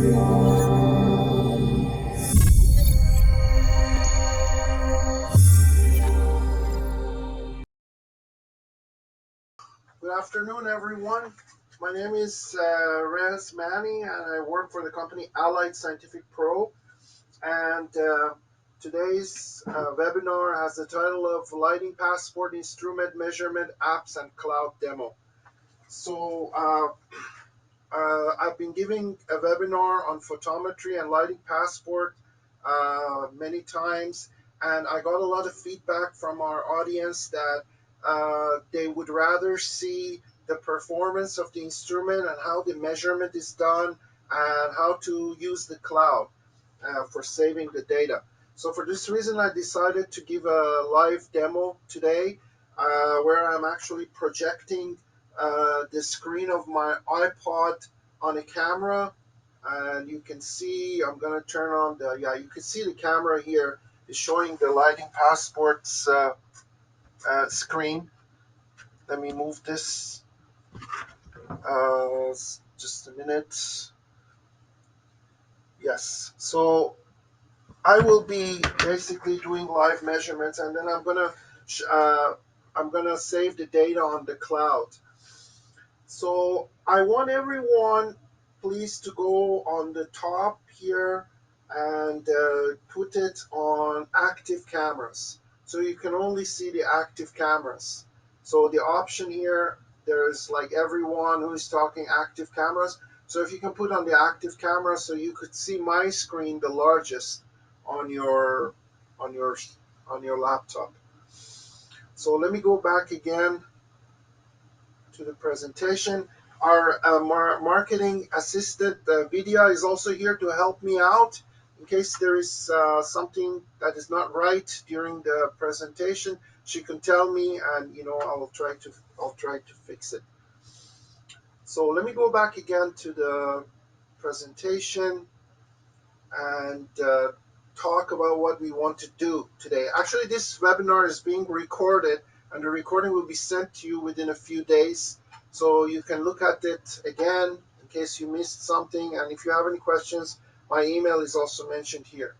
Good afternoon, everyone. My name is Rez Manny, and I work for the company Allied Scientific Pro. And today's webinar has the title of Lighting Passport Instrument Measurement Apps and Cloud Demo. So I've been giving a webinar on photometry and lighting passport many times, and I got a lot of feedback from our audience that they would rather see the performance of the instrument and how the measurement is done and how to use the cloud for saving the data. So for this reason, I decided to give a live demo today where I'm actually projecting the screen of my iPod on a camera, and you can see I'm going to turn on you can see the camera here is showing the lighting passports screen. Let me move this just a minute. Yes, so I will be basically doing live measurements, and then I'm gonna save the data on the cloud. So I want everyone, please, to go on the top here and put it on active cameras. So you can only see the active cameras. So the option here, there's like everyone who is talking active cameras. So if you can put on the active camera, so you could see my screen the largest on your on your on your laptop. So let me go back again to the presentation. Our marketing assistant, Vidya, is also here to help me out in case there is something that is not right during the presentation. She can tell me, and I'll try to fix it. So let me go back again to the presentation and talk about what we want to do today. Actually, this webinar is being recorded, and the recording will be sent to you within a few days. So you can look at it again in case you missed something. And if you have any questions, my email is also mentioned here.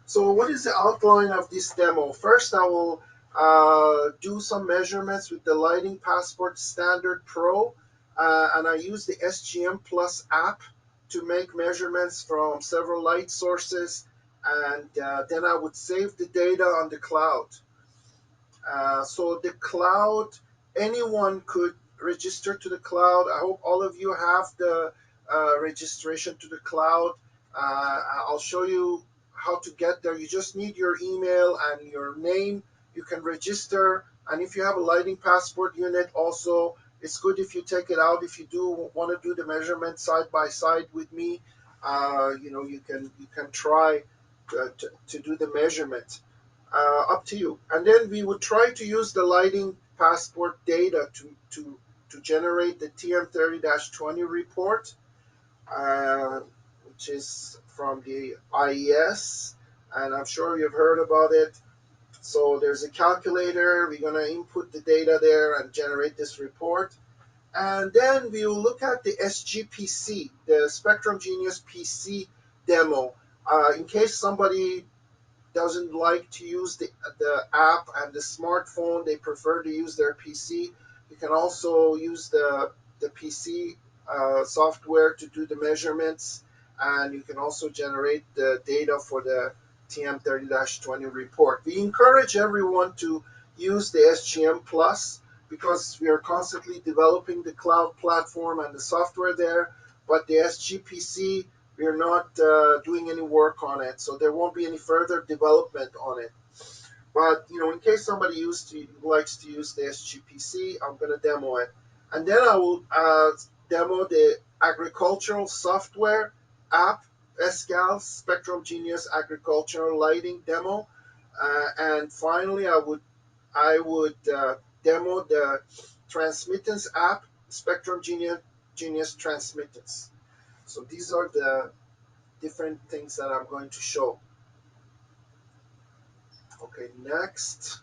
So what is the outline of this demo? First, I will do some measurements with the Lighting Passport Standard Pro, and I use the SGM Plus app to make measurements from several light sources, and then I would save the data on the cloud. So the cloud, anyone could register to the cloud. I hope all of you have the registration to the cloud. I'll show you how to get there. You just need your email and your name. You can register, and if you have a lighting passport unit also, it's good if you take it out. If you do want to do the measurement side by side with me, you can try to do the measurement. Up to you. And then we would try to use the lighting passport data to generate the TM30-20 report, which is from the IES, and I'm sure you've heard about it. So there's a calculator. We're going to input the data there and generate this report. And then we will look at the SGPC, the Spectrum Genius PC demo. In case somebody doesn't like to use the app and the smartphone, they prefer to use their PC. You can also use the PC software to do the measurements, and you can also generate the data for the TM30-20 report. We encourage everyone to use the SGM Plus because we are constantly developing the cloud platform and the software there, but the SGPC, we are not doing any work on it, so there won't be any further development on it. But in case somebody likes to use the SGPC, I'm going to demo it, and then I will demo the agricultural software app, SGAL, Spectrum Genius Agricultural Lighting Demo, and finally I would demo the Transmittance app, Spectrum Genius Transmittance. So these are the different things that I'm going to show. Okay, next.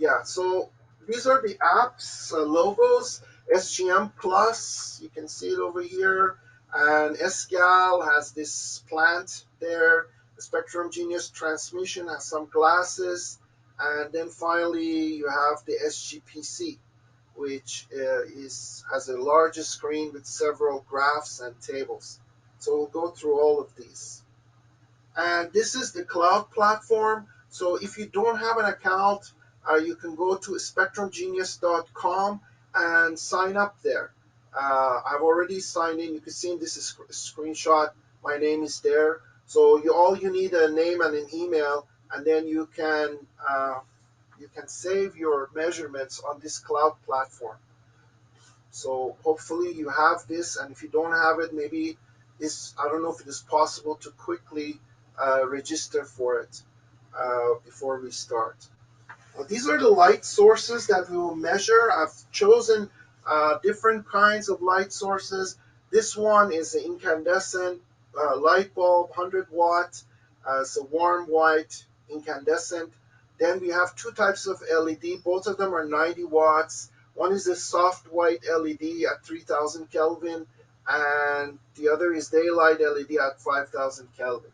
Yeah, so these are the apps logos. SGM Plus, you can see it over here, and SGAL has this plant there. The Spectrum Genius Transmission has some glasses, and then finally you have the SGPC, which has a larger screen with several graphs and tables. So we'll go through all of these. And this is the cloud platform. So if you don't have an account, you can go to spectrumgenius.com and sign up there. I've already signed in. You can see in this screenshot, my name is there. So all you need a name and an email, and then you can save your measurements on this cloud platform. So hopefully you have this, and if you don't have it, maybe I don't know if it is possible to quickly register for it before we start. These are the light sources that we will measure. I've chosen different kinds of light sources. This one is an incandescent light bulb, 100 watt. It's a warm white incandescent. Then we have two types of LED. Both of them are 90 watts. One is a soft white LED at 3000 Kelvin, and the other is daylight LED at 5000 Kelvin.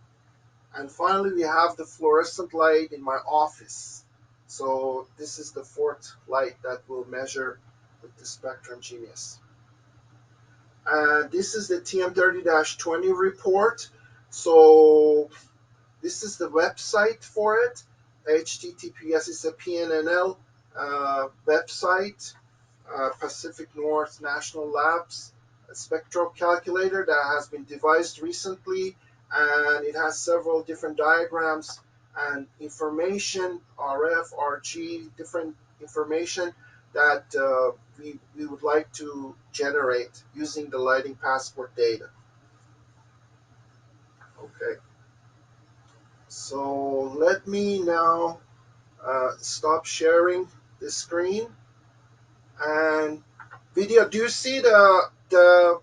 And finally, we have the fluorescent light in my office. So this is the fourth light that we'll measure with the Spectrum Genius. And this is the TM30-20 report. So this is the website for it. HTTPS is a Pnnl website. Pacific North National Labs spectral calculator that has been devised recently, and it has several different diagrams and information, RF, RG, different information that we would like to generate using the lighting passport data. Okay, so let me now stop sharing the screen. And video, do you see the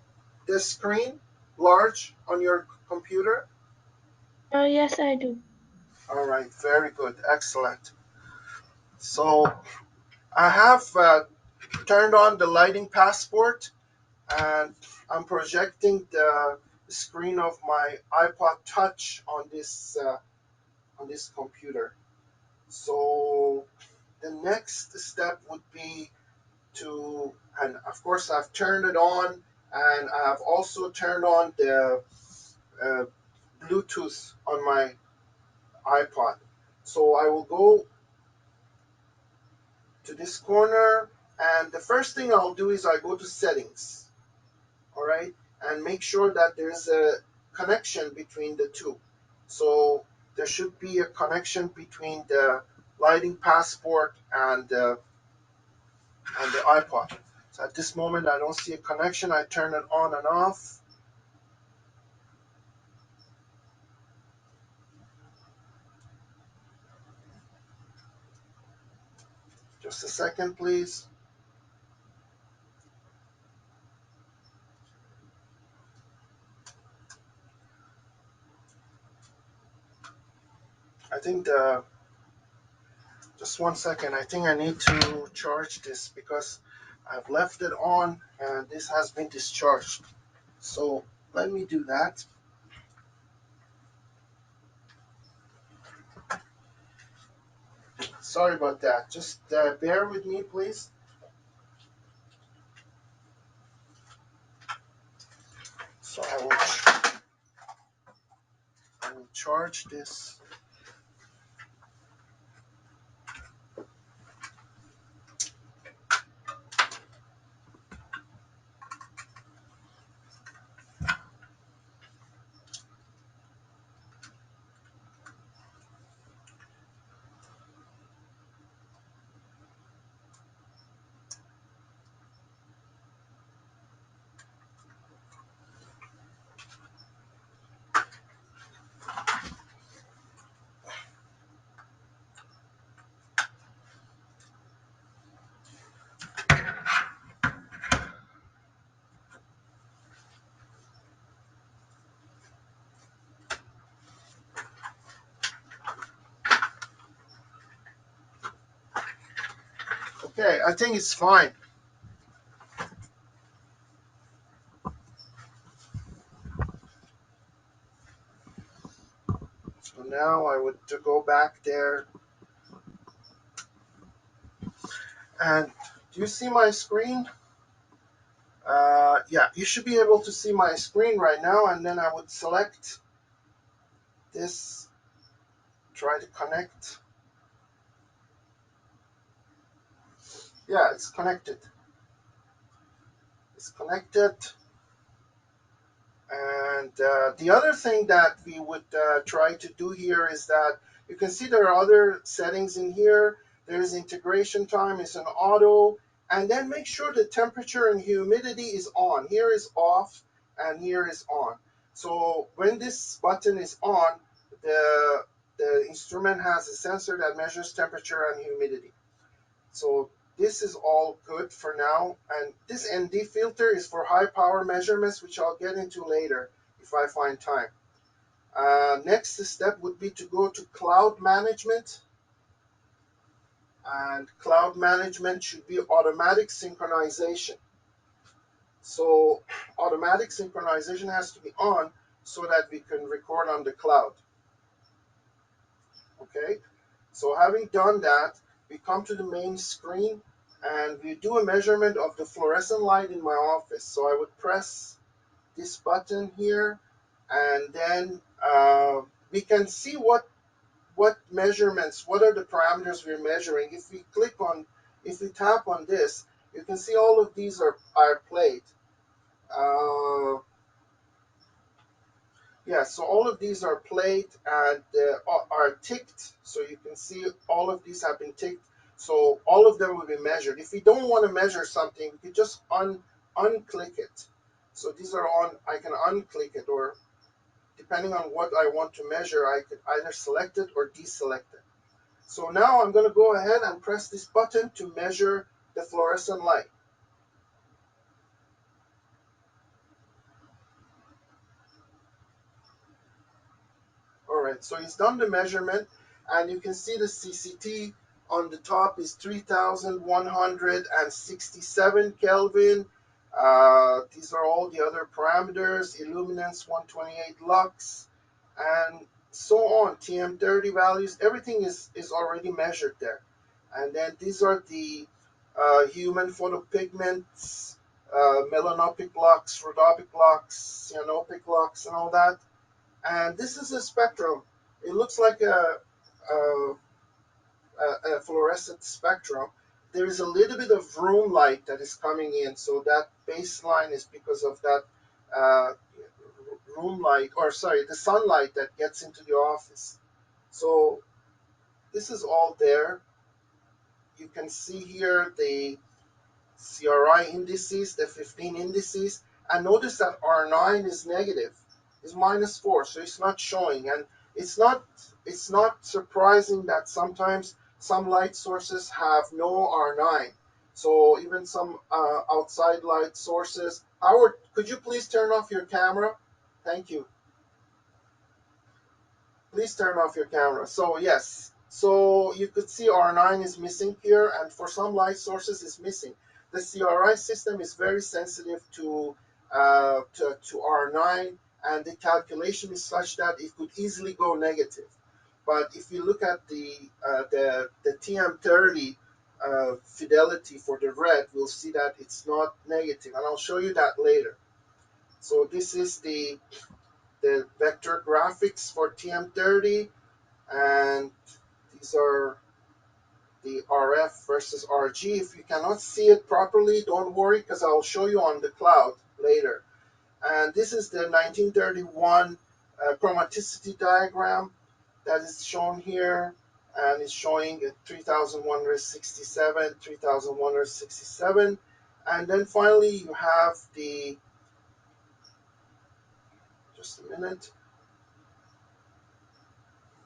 screen large on your computer? Yes, I do. All right, very good, excellent. So I have turned on the lighting passport, and I'm projecting the screen of my iPod Touch on this computer. So the next step would be and of course I've turned it on, and I've also turned on the uh, Bluetooth on my iPod. So I will go to this corner, and the first thing I'll do is I go to settings, all right, and make sure that there's a connection between the two. So there should be a connection between the lighting passport and the iPod. So at this moment I don't see a connection. I turn it on and off. Just a second, please. I think just one second. I think I need to charge this because I've left it on and this has been discharged. So let me do that. Sorry about that. Just bear with me, please. So I will charge this. Okay, I think it's fine. So now I would to go back there, and do you see my screen? Yeah, you should be able to see my screen right now, and then I would select this, try to connect. Yeah, it's connected. It's connected. And the other thing that we would try to do here is that you can see there are other settings in here. There's integration time, it's an auto, and then make sure the temperature and humidity is on. Here is off, and here is on. So when this button is on, the instrument has a sensor that measures temperature and humidity. So this is all good for now. And this ND filter is for high power measurements, which I'll get into later if I find time. Next step would be to go to cloud management. And cloud management should be automatic synchronization. So automatic synchronization has to be on so that we can record on the cloud. Okay, so having done that, we come to the main screen and we do a measurement of the fluorescent light in my office. So I would press this button here, and then we can see what measurements, what are the parameters we're measuring. If we tap on this, you can see all of these are played. Uh, Yeah, so all of these are played and are ticked. So you can see all of these have been ticked. So all of them will be measured. If we don't want to measure something, we could just unclick it. So these are on, I can unclick it, or depending on what I want to measure, I could either select it or deselect it. So now I'm going to go ahead and press this button to measure the fluorescent light. All right, so he's done the measurement, and you can see the CCT on the top is 3,167 Kelvin. These are all the other parameters, illuminance 128 lux, and so on. TM30 values, everything is already measured there. And then these are the human photopigments, melanopic lux, rhodopic lux, cyanopic lux, and all that. And this is a spectrum. It looks like a fluorescent spectrum. There is a little bit of room light that is coming in, so that baseline is because of that uh, room light, or sorry, the sunlight that gets into the office. So this is all there. You can see here the CRI indices, the 15 indices, and notice that R9 is negative, is -4, so it's not showing. And it's not it's not surprising that sometimes some light sources have no R9. So even some outside light sources. Howard, could you please turn off your camera? Thank you. Please turn off your camera. So yes, so you could see R9 is missing here, and for some light sources is missing. The CRI system is very sensitive to R9, and the calculation is such that it could easily go negative. But if you look at the TM30 fidelity for the red, we'll see that it's not negative, and I'll show you that later. So this is the vector graphics for TM30, and these are the RF versus RG. If you cannot see it properly, don't worry, because I'll show you on the cloud later. And this is the 1931 chromaticity diagram that is shown here, and it's showing 3167, 3167. And then finally you have the, just a minute,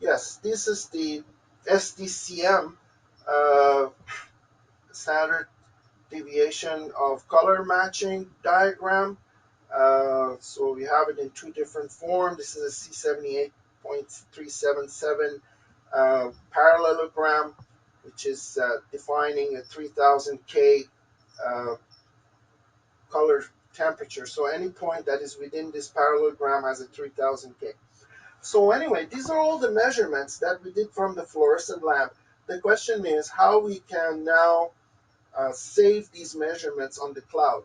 yes, this is the SDCM, uh, standard deviation of color matching diagram. So we have it in two different forms. This is a C78.377 parallelogram, which is defining a 3000 K uh, color temperature. So any point that is within this parallelogram has a 3000 K. So anyway, these are all the measurements that we did from the fluorescent lamp. The question is how we can now save these measurements on the cloud.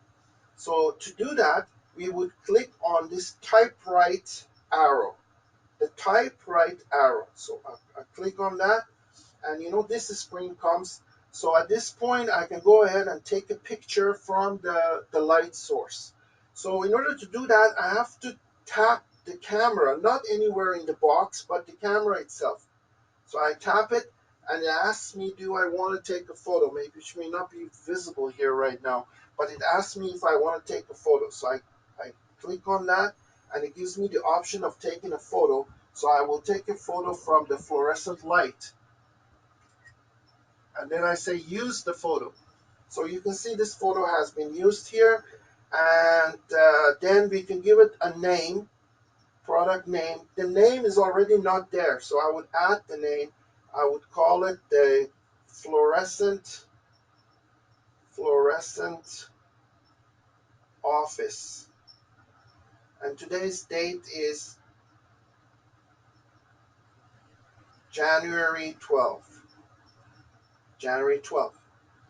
So to do that, we would click on this type right arrow, the type right arrow. So I click on that, and this screen comes. So at this point, I can go ahead and take a picture from the light source. So in order to do that, I have to tap the camera, not anywhere in the box, but the camera itself. So I tap it, and it asks me, do I want to take a photo, maybe, which may not be visible here right now, but it asks me if I want to take a photo. So I click on that, and it gives me the option of taking a photo. So I will take a photo from the fluorescent light, and then I say use the photo. So you can see this photo has been used here, and then we can give it a name, product name. The name is already not there, so I would add the name. I would call it the fluorescent office, and today's date is January 12th. January 12th.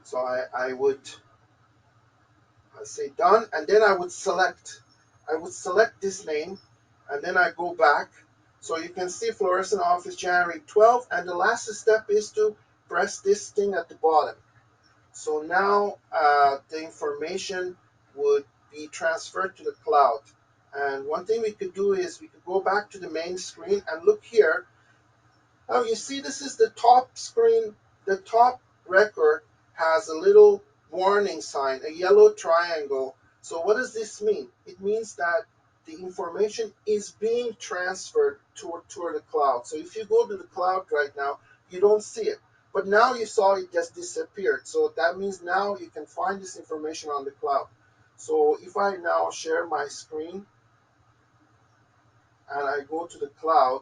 So I would say done, and then I would select this name, and then I go back. So you can see fluorescent office January 12th, and the last step is to press this thing at the bottom. So now the information would be transferred to the cloud. And one thing we could do is we could go back to the main screen and look here. Now you see this is the top screen. The top record has a little warning sign, a yellow triangle. So what does this mean? It means that the information is being transferred toward the cloud. So if you go to the cloud right now, you don't see it. But now you saw it just disappeared. So that means now you can find this information on the cloud. So if I now share my screen and I go to the cloud,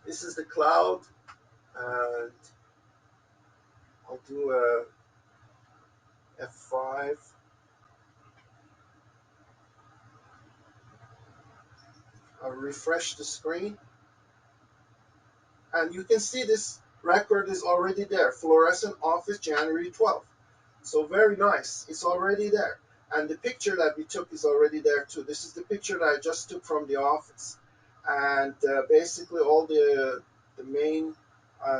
this is the cloud, and I'll do a F5. I'll refresh the screen, and you can see this record is already there. Fluorescent office January 12th. So very nice. It's already there. And the picture that we took is already there too. This is the picture that I just took from the office. And basically all the main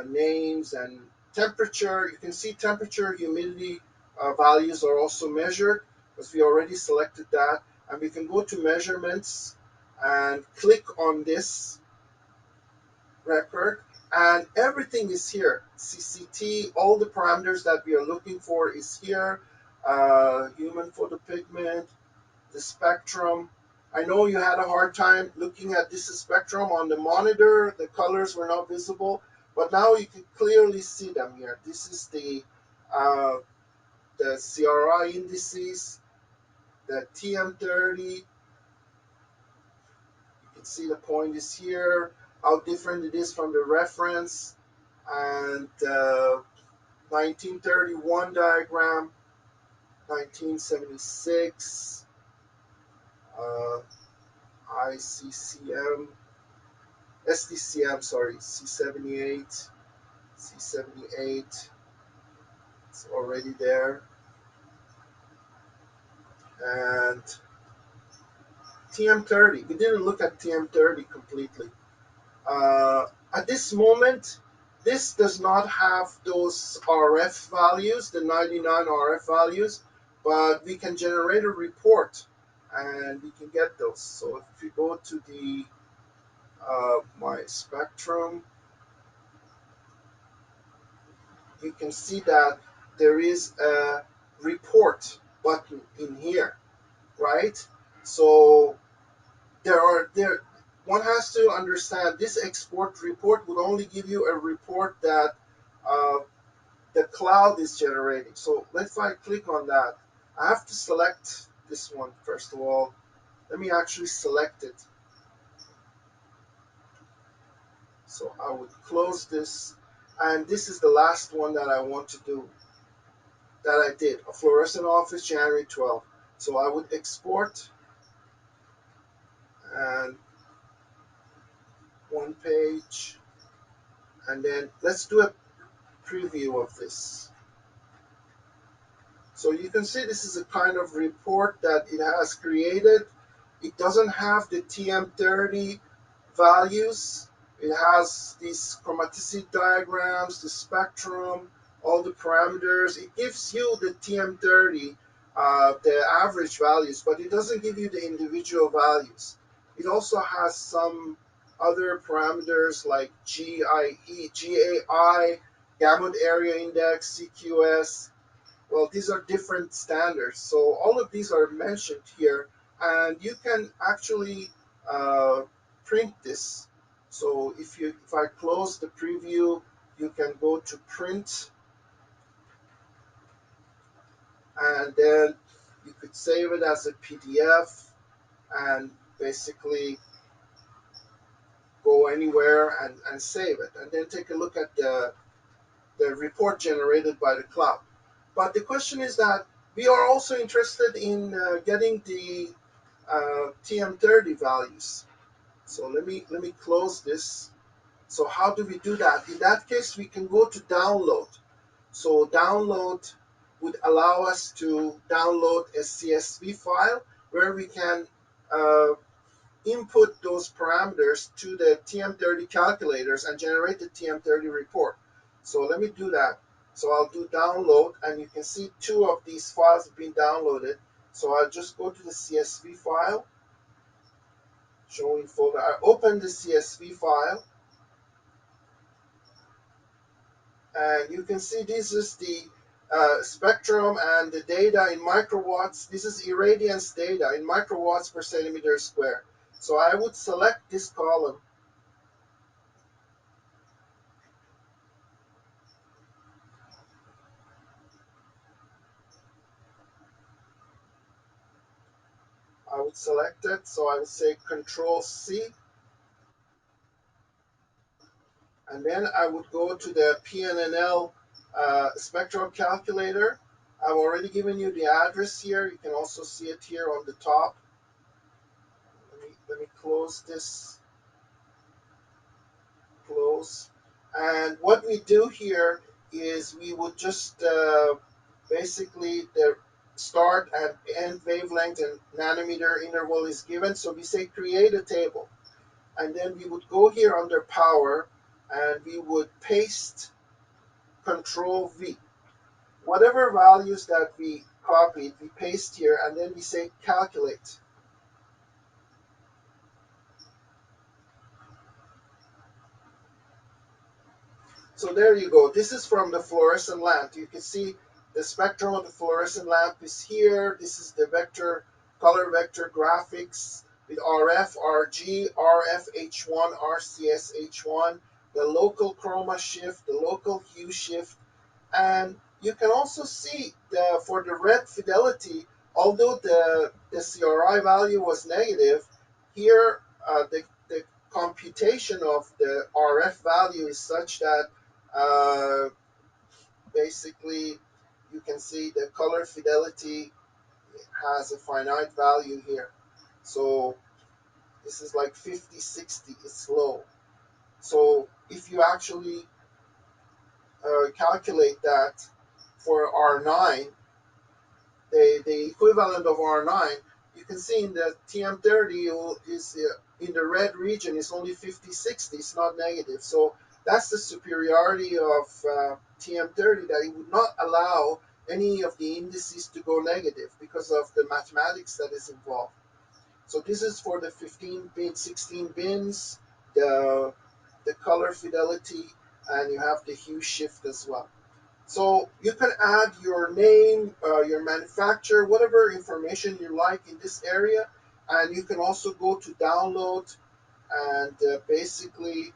names and temperature. You can see temperature, humidity values are also measured because we already selected that. And we can go to measurements and click on this record, and everything is here. CCT, all the parameters that we are looking for is here. Human photopigment, the spectrum. I know you had a hard time looking at this spectrum on the monitor. The colors were not visible, but now you can clearly see them here. This is the CRI indices, the TM30. You can see the point is here, how different it is from the reference, and 1931 diagram, 1976, uh, ICCM, SDCM, sorry, C78, C78, it's already there, and TM30. We didn't look at TM30 completely. Uh, at this moment, this does not have those RF values, the 99 RF values, but we can generate a report and we can get those. So if you go to the my spectrum, you can see that there is a report button in here, right? So there one has to understand this export report would only give you a report that uh, the cloud is generating. So if I click on that, I have to select this one first of all. Let me actually select it. So I would close this, and this is the last one that I want to do, that I did, a fluorescent office January 12th. So I would export, and one page, and then let's do a preview of this. So you can see this is a kind of report that it has created. It doesn't have the TM30 values. It has these chromaticity diagrams, the spectrum, all the parameters. It gives you the TM30, the average values, but it doesn't give you the individual values. It also has some other parameters like GAI, gamut area index, CQS. Well, these are different standards. So all of these are mentioned here, and you can actually uh, print this. So if I close the preview, you can go to print, and then you could save it as a PDF and basically go anywhere and save it, and then take a look at the report generated by the cloud. But the question is that we are also interested in getting the TM30 values. So let me close this. So how do we do that? In that case, we can go to download. So download would allow us to download a CSV file where we can uh, input those parameters to the TM30 calculators and generate the TM30 report. So let me do that. So I'll do download, and you can see two of these files have been downloaded. So I'll just go to the CSV file, showing folder. I open the CSV file, and you can see this is the spectrum and the data in microwatts. This is irradiance data in microwatts per centimeter square. So I would select this column. I would select it. So I would say Control C, and then I would go to the Pnnl spectrum calculator. I've already given you the address here. You can also see it here on the top. Let me close this. Close. And what we do here is we would just basically the start and end wavelength and nanometer interval is given. So we say create a table. And then we would go here under power, and we would paste Control V. Whatever values that we copied, we paste here, and then we say calculate. So there you go. This is from the fluorescent lamp. You can see the spectrum of the fluorescent lamp is here. This is the vector, color vector graphics with RF, RG, RF H1, RCS H1, the local chroma shift, the local hue shift, and you can also see for the red fidelity, although the CRI value was negative, here the computation of the RF value is such that uh, basically you can see the color fidelity has a finite value here. So this is like 50, 60, it's low. So if you actually calculate that for R9, the equivalent of R9, you can see in the TM30 is in the red region is only 50, 60. It's not negative. So that's the superiority of TM30, that it would not allow any of the indices to go negative because of the mathematics that is involved. So this is for the 15 bin, 16 bins, the the color fidelity, and you have the hue shift as well. So you can add your name, your manufacturer, whatever information you like in this area. And you can also go to download and basically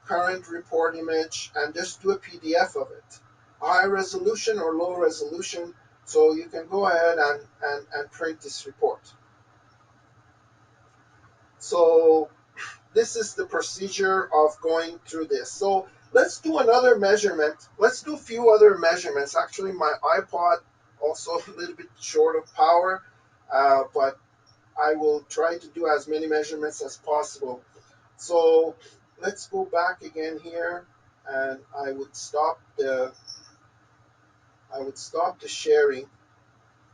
current report image and just do a PDF of it. High resolution or low resolution. So you can go ahead and print this report. So this is the procedure of going through this. So let's do another measurement. Let's do a few other measurements. Actually, my iPod also a little bit short of power, but I will try to do as many measurements as possible. So let's go back again here, and I would stop the sharing.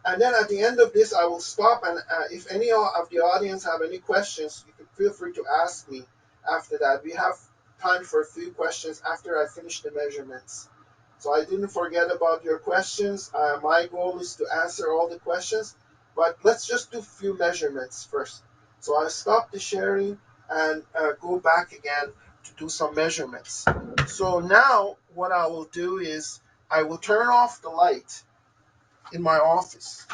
And then at the end of this, I will stop. And if any of the audience have any questions, you can feel free to ask me after that. We have time for a few questions after I finish the measurements. So I didn't forget about your questions. My goal is to answer all the questions, but let's just do a few measurements first. So I stop the sharing and go back again to do some measurements. So now what I will do is I will turn off the light in my office.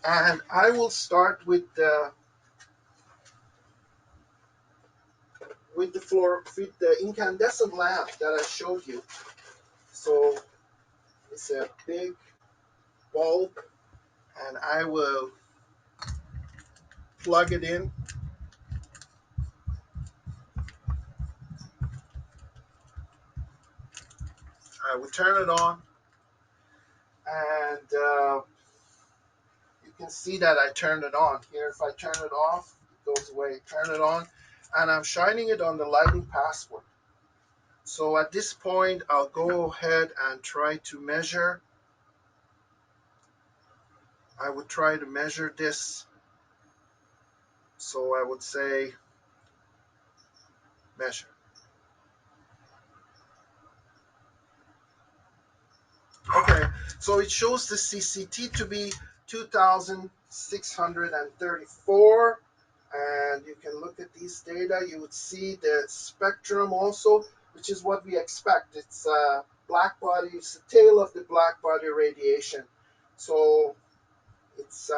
And I will start with the incandescent lamp that I showed you. So it's a big bulb, and I will plug it in. I will turn it on, and you can see that I turned it on. Here, if I turn it off, it goes away. Turn it on, and I'm shining it on the lighting password. So at this point, I'll go ahead and try to measure. I would try to measure this. So I would say measure. Okay, so it shows the CCT to be 2,634, and you can look at these data. You would see the spectrum also, which is what we expect. It's black body, it's the tail of the black body radiation. So it's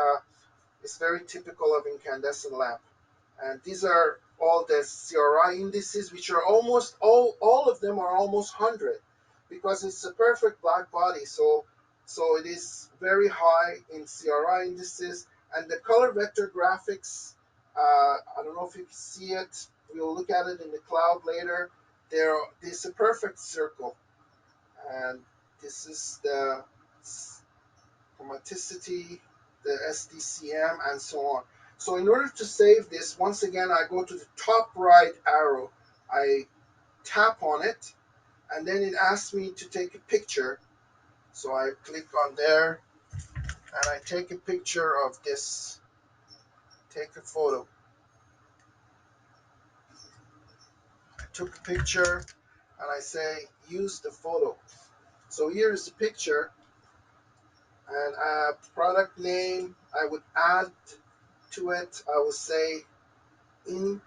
very typical of incandescent lamp. And these are all the CRI indices, which are almost all of them are almost 100, because it's a perfect black body. So it is very high in CRI indices. And the color vector graphics, I don't know if you can see it. We'll look at it in the cloud later. It's a perfect circle, and this is the chromaticity, the SDCM, and so on. So in order to save this, once again, I go to the top right arrow, I tap on it, and then it asks me to take a picture. So I click on there, and I take a picture of this, take a photo. I took a picture, and I say, use the photo. So here is the picture, and product name, I would add to it, I would say, in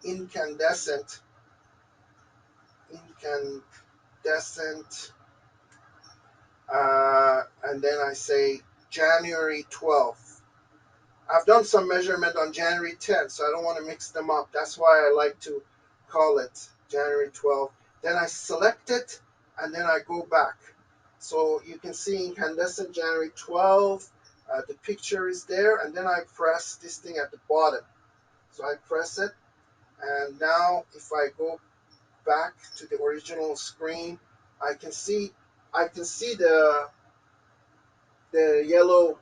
incandescent incandescent and then I say January 12th. I've done some measurement on January 10th, so I don't want to mix them up. That's why I like to call it January 12th. Then I select it, and then I go back. So you can see incandescent January 12th. The picture is there, and then I press this thing at the bottom. So I press it, and now if I go back to the original screen, I can see the yellow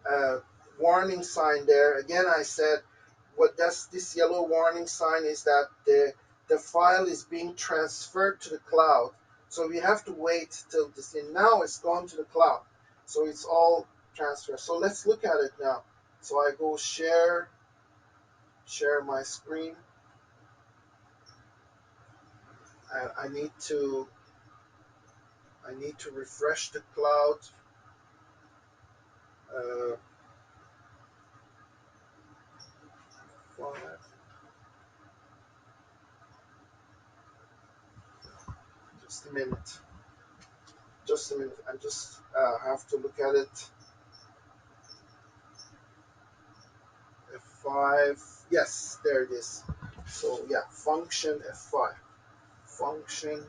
uh, warning sign there. Again, I said what does this yellow warning sign is that the file is being transferred to the cloud. So we have to wait till this. And now it's gone to the cloud. So it's all transferred. So let's look at it now. So I go share my screen, and I need to refresh the cloud. Uh, just a minute. Just a minute. I just have to look at it. F5. Yes, there it is. So yeah, function F5. Function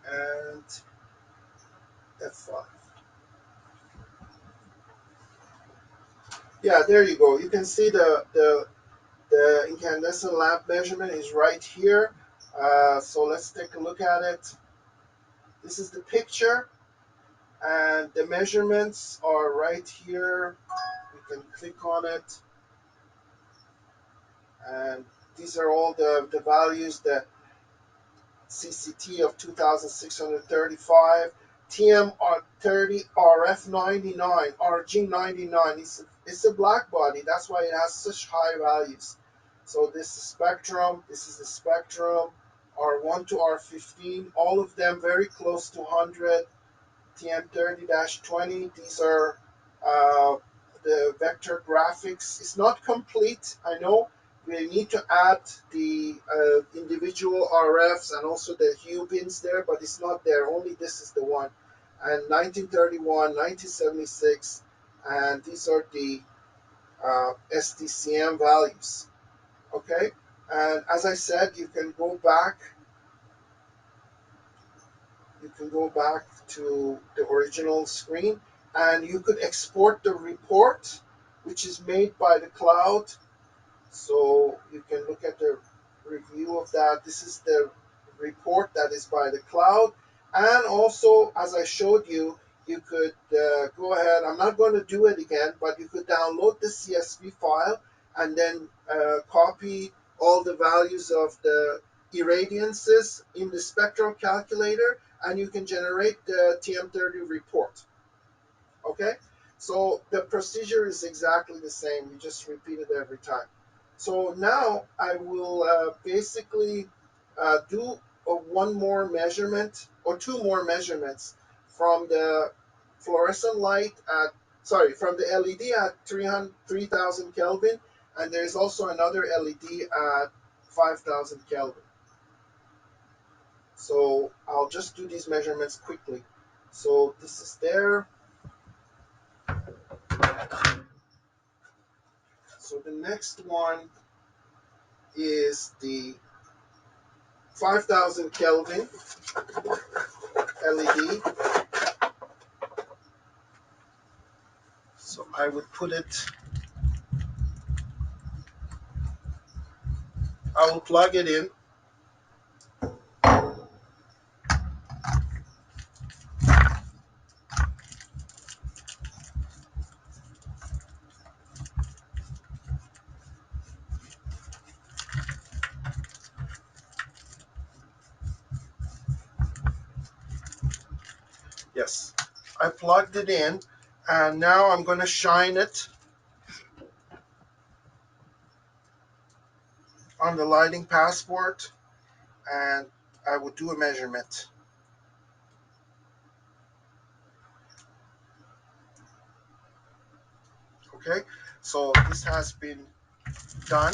and F5. Yeah, there you go. You can see the incandescent lamp measurement is right here. So let's take a look at it. This is the picture, and the measurements are right here. We can click on it, and these are all the values. The CCT of 2635, TM30, RF99, RG99. It's a black body. That's why it has such high values. So this is spectrum. This is the spectrum. R1 to R15. All of them very close to 100. TM30-20. These are uh, the vector graphics. It's not complete, I know. We need to add the individual RFs and also the hue bins there, but it's not there. Only this is the one. And 1931, 1976, and these are the SDCM values. Okay, and as I said, you can go back to the original screen, and you could export the report, which is made by the cloud. So you can look at the review of that. This is the report that is by the cloud. And also, as I showed you, you could go ahead. I'm not going to do it again, but you could download the CSV file and then copy all the values of the irradiances in the spectral calculator, and you can generate the TM30 report. Okay, so the procedure is exactly the same. You just repeat it every time. So now I will basically do one more measurement or two more measurements from the fluorescent light at, sorry, from the LED at 3000 Kelvin, and there's also another LED at 5000 Kelvin. So I'll just do these measurements quickly. So this is there. So the next one is the 5000 Kelvin LED. So I would put it, I will plug it in. Yes, I plugged it in, and now I'm going to shine it on the lighting passport, and I will do a measurement. Okay, so this has been done,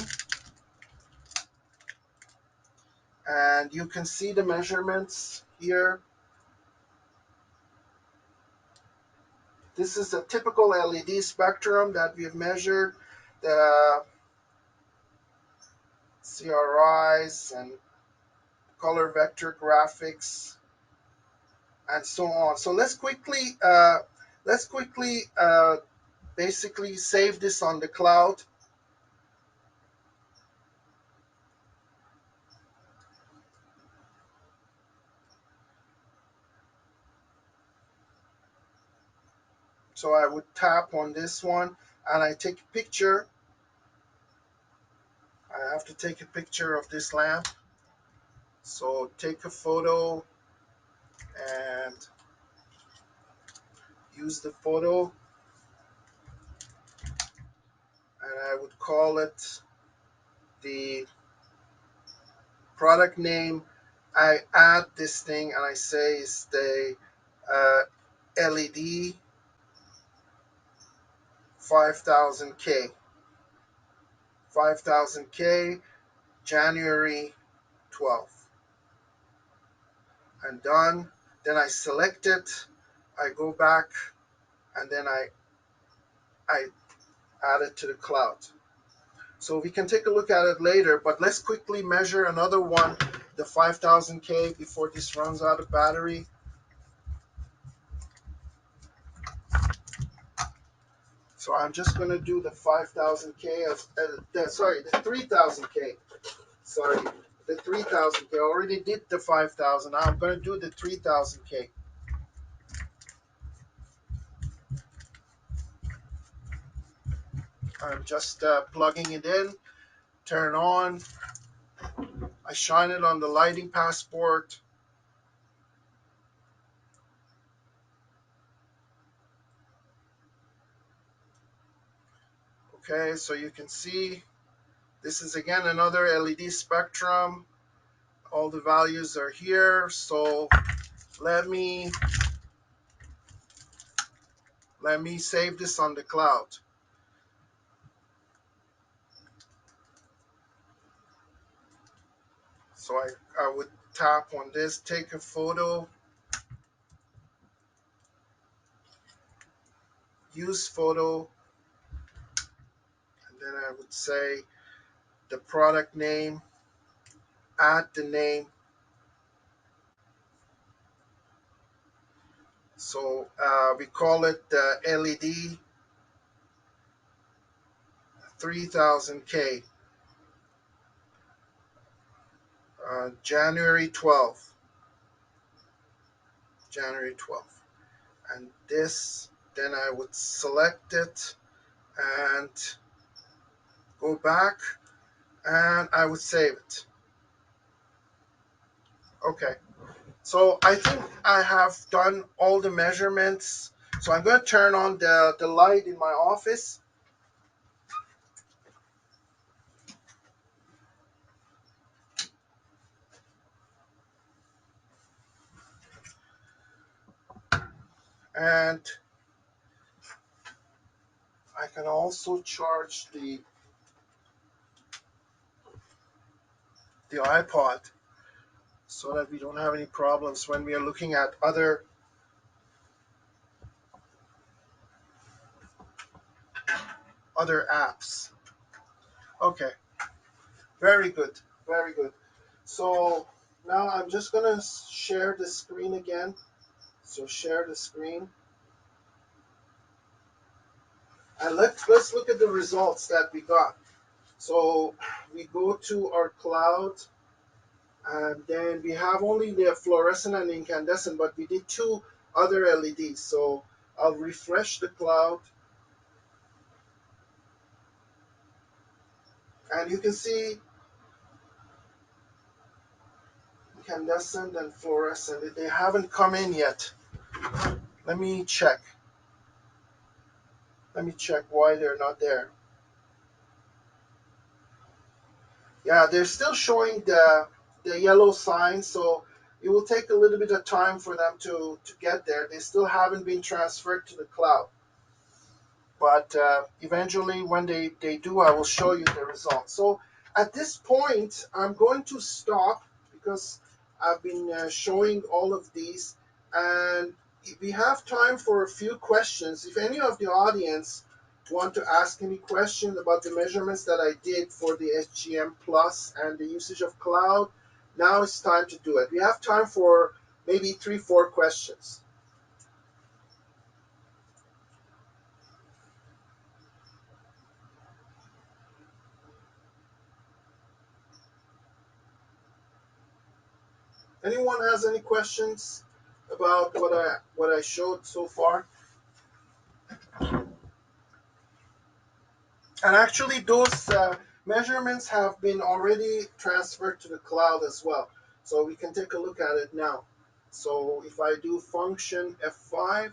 and you can see the measurements here. This is a typical LED spectrum that we've measured. The CRIs and color vector graphics and so on. So let's quickly basically save this on the cloud. So I would tap on this one, and I take a picture. I have to take a picture of this lamp. So take a photo and use the photo, and I would call it the product name. I add this thing and I say it's the LED 5000K. 5000K, January 12th. And done. Then I select it. I go back, and then I add it to the cloud. So we can take a look at it later, but let's quickly measure another one, the 5000K, before this runs out of battery. So I'm just going to do the 5000K, sorry, the 3000K. Sorry, the 3000K. I already did the 5000. Now I'm going to do the 3000K. I'm just plugging it in, turn on. I shine it on the lighting passport. Okay, so you can see this is again another LED spectrum. All the values are here. So let me save this on the cloud. So I would tap on this, take a photo, use photo, and then I would say the product name, add the name. So we call it the LED 3000K, January 12th, January 12th. And this, then I would select it and go back and I would save it. Okay, so I think I have done all the measurements. So I'm going to turn on the light in my office. And I can also charge the iPod so that we don't have any problems when we are looking at other apps. Okay, very good, very good. So now I'm just gonna share the screen again. So share the screen, and let's look at the results that we got. So we go to our cloud, and then we have only the fluorescent and incandescent, but we did two other LEDs. So I'll refresh the cloud, and you can see incandescent and fluorescent. They haven't come in yet. Let me check. Let me check why they're not there. Yeah, they're still showing the yellow sign, so it will take a little bit of time for them to get there. They still haven't been transferred to the cloud. But eventually, when they do, I will show you the results. So at this point, I'm going to stop because I've been showing all of these, and we have time for a few questions. If any of the audience want to ask any question about the measurements that I did for the SGM Plus and the usage of cloud, now it's time to do it. We have time for maybe 3, 4 questions. Anyone has any questions about what I showed so far? And actually, those measurements have been already transferred to the cloud as well. So we can take a look at it now. So if I do function F5,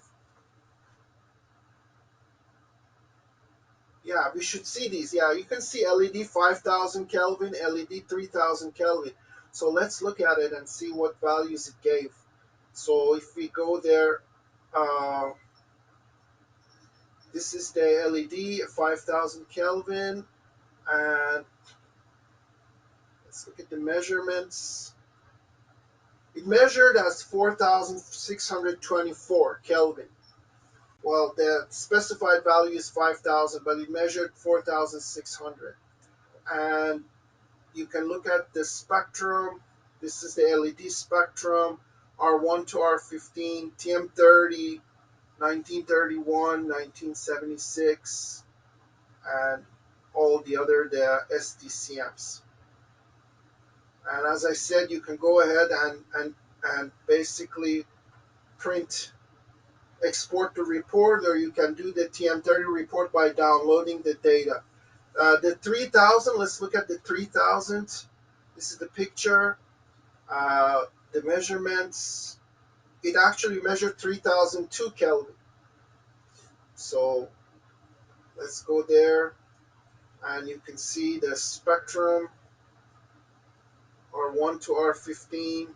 yeah, we should see these. Yeah, you can see LED 5000 Kelvin, LED 3000 Kelvin. So let's look at it and see what values it gave. So if we go there, uh, this is the LED 5000 Kelvin, and let's look at the measurements. It measured as 4,624 Kelvin. Well, the specified value is 5,000, but it measured 4,600. And you can look at the spectrum. This is the LED spectrum, R1 to R15, TM30, 1931, 1976, and all the other the SDCMs. And as I said, you can go ahead and basically print, export the report, or you can do the TM30 report by downloading the data. The 3000, let's look at the 3000. This is the picture. Uh, the measurements, it actually measured 3002 Kelvin. So let's go there, and you can see the spectrum R1 to R15,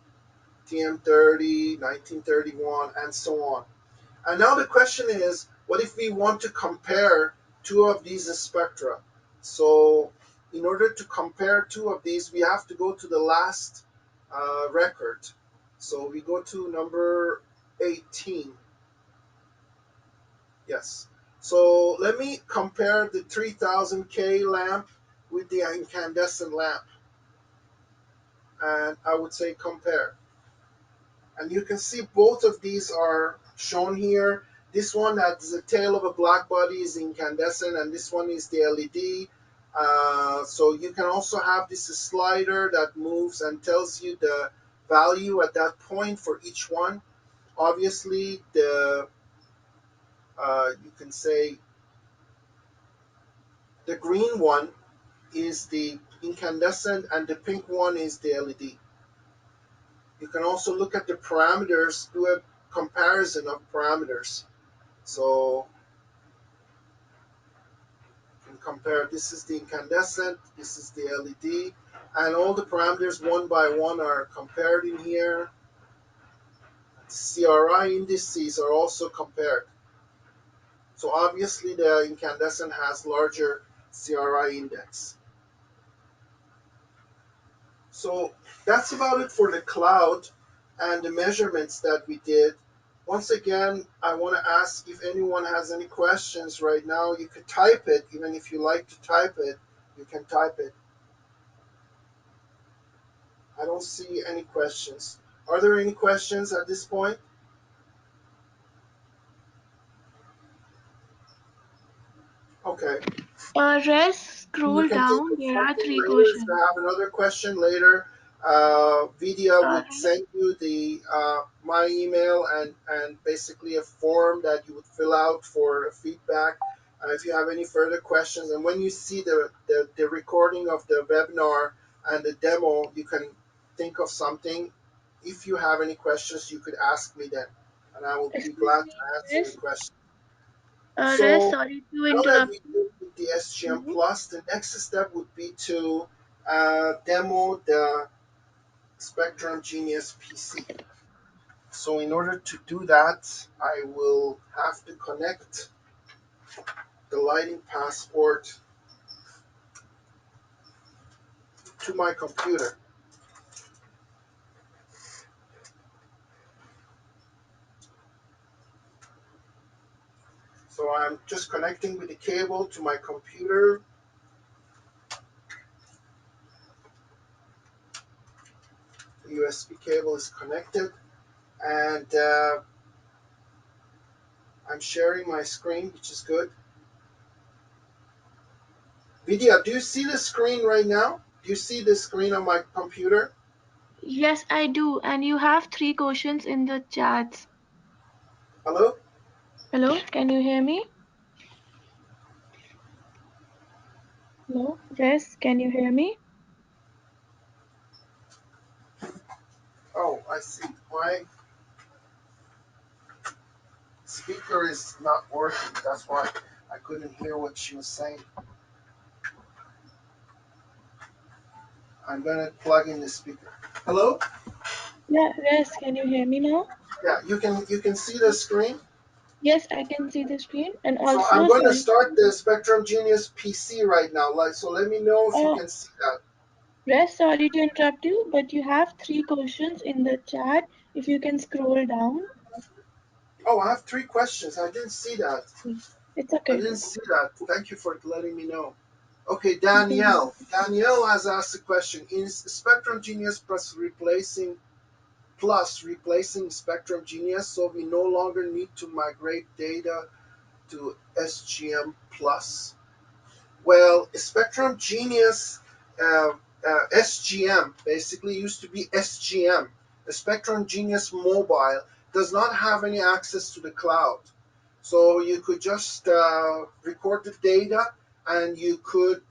TM30, 1931, and so on. And now the question is, what if we want to compare two of these spectra? So in order to compare two of these, we have to go to the last record. So we go to number 18. Yes. So let me compare the 3000K lamp with the incandescent lamp. And I would say compare. And you can see both of these are shown here. This one has the tail of a black body is incandescent, and this one is the LED. So you can also have this slider that moves and tells you the value at that point for each one. Obviously, the you can say the green one is the incandescent, and the pink one is the LED. You can also look at the parameters, do a comparison of parameters. So you can compare, this is the incandescent, this is the LED, and all the parameters one by one are compared in here. CRI indices are also compared. So obviously the incandescent has larger CRI index. So that's about it for the cloud and the measurements that we did. Once again, I want to ask if anyone has any questions right now. You could type it, even if you like to type it, you can type it. I don't see any questions. Are there any questions at this point? Okay. Rest, You scroll can think down. of There are something three later. If you questions. have another question later, Vidya would Rest, send you the my email and basically a form that you would fill out for feedback. If you have any further questions, and when you see the recording of the webinar and the demo, you can think of something. If you have any questions, you could ask me then, and I will be excuse glad to me. answer your Rest, question. Rest. So Sorry to now that interrupt we you. did with the SGM Mhm. Plus, the next step would be to demo the Spectrum Genius PC. So in order to do that, I will have to connect the lighting passport to my computer. So I'm just connecting with the cable to my computer. The USB cable is connected, and I'm sharing my screen, which is good. Vidya, do you see the screen right now? Do you see the screen on my computer? Yes, I do. And you have three questions in the chats. Hello? Hello, can you hear me? Hello, Rest, can you hear me? Oh, I see. My speaker is not working. That's why I couldn't hear what she was saying. I'm gonna plug in the speaker. Hello? Yeah, Rest, can you hear me now? Yeah, you can see the screen. Yes, I can see the screen. And So I'm also, gonna sorry. start the Spectrum Genius PC right now. So let me know if you Oh, can see that. Rest, sorry to interrupt you, but you have three questions in the chat. If you can scroll down. Oh, I have three questions. I didn't see that. Okay. It's I okay. didn't see that. Thank you for letting me know. Okay, Okay. Danielle. Danielle has asked a question. Is Spectrum Genius Plus replacing Spectrum Genius, so we no longer need to migrate data to SGM Plus? Well, Spectrum Genius, uh, SGM, basically used to be SGM. The Spectrum Genius Mobile does not have any access to the cloud. So you could just record the data, and you could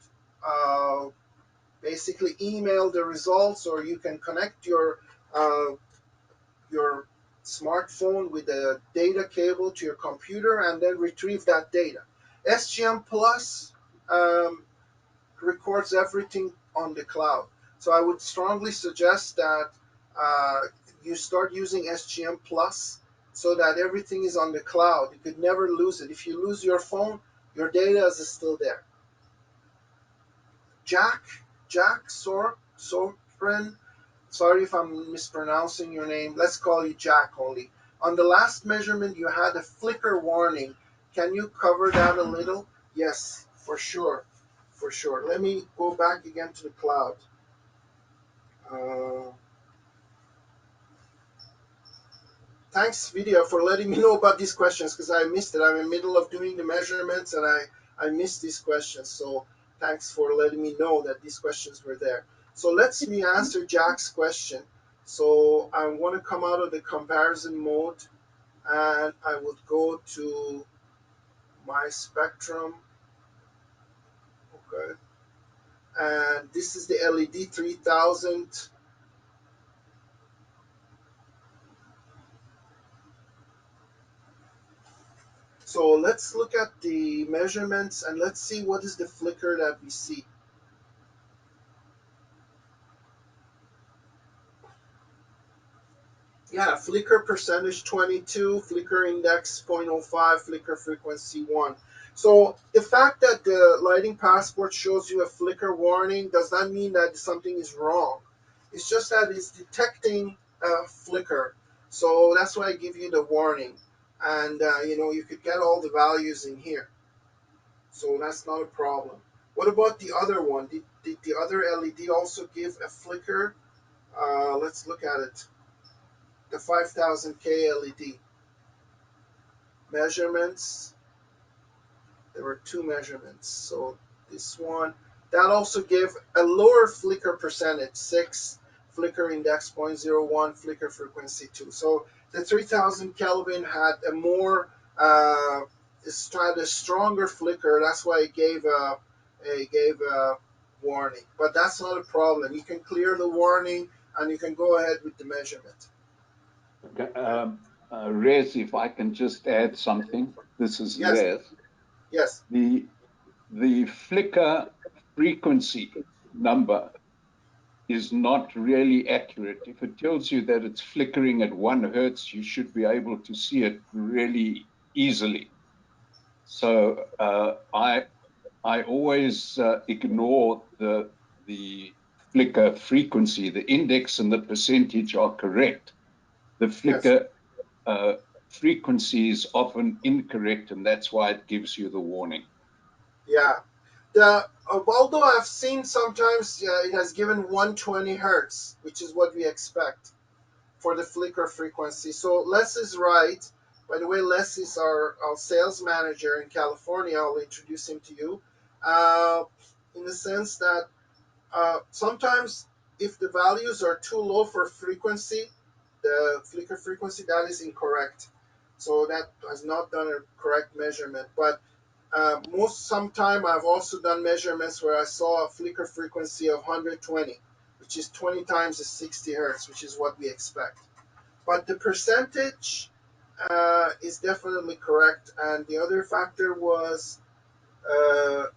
uh, basically email the results, or you can connect your smartphone with a data cable to your computer and then retrieve that data. SGM Plus um, records everything on the cloud. So I would strongly suggest that uh, you start using SGM Plus so that everything is on the cloud. You could never lose it. If you lose your phone, your data is still there. Jack, Jack Sorpren, sorry if I'm mispronouncing your name. Let's call you Jack only. On the last measurement, you had a flicker warning. Can you cover that a little? Yes, for sure. For sure. Let me go back again to the cloud. Uh, Thanks, Vidya, for letting me know about these questions because I missed it. I'm in the middle of doing the measurements and I missed these questions. So thanks for letting me know that these questions were there. So let's see me answer Jack's question. So I want to come out of the comparison mode and I would go to my spectrum. Okay. And this is the LED 3000. So let's look at the measurements and let's see what is the flicker that we see. Yeah, Flickr percentage 22, Flickr index 0.05, Flickr frequency 1. So the fact that the lighting passport shows you a Flickr warning does not mean that something is wrong. It's just that it's detecting Flickr. So that's why I give you the warning. And you could get all the values in here. So that's not a problem. What about the other one? Did the other LED also give a Flickr? Let's look at it. The 5000K LED measurements. There were two measurements. So this one, that also gave a lower flicker percentage, 6, flicker index 0.01, flicker frequency 2. So the 3000 Kelvin had a more, had a stronger flicker. That's why it gave a warning. But that's not a problem. You can clear the warning and you can go ahead with the measurement. Okay. Rez, if I can just add something. This is Yes, Les. yes, The the flicker frequency number is not really accurate. If it tells you that it's flickering at 1 hertz, you should be able to see it really easily. So I always ignore the flicker frequency. The index and the percentage are correct. The yes. flicker frequency is often incorrect, and that's why it gives you the warning. Yeah. Although I've seen sometimes it has given 120 hertz, which is what we expect for the flicker frequency. So Les is right. By the way, Les is our sales manager in California. I'll introduce him to you. Uh, in the sense that sometimes if the values are too low for frequency, the flicker frequency, that is incorrect. So that has not done a correct measurement. But most sometime I've also done measurements where I saw a flicker frequency of 120, which is 20 times the 60 hertz, which is what we expect. But the percentage is definitely correct. And the other factor was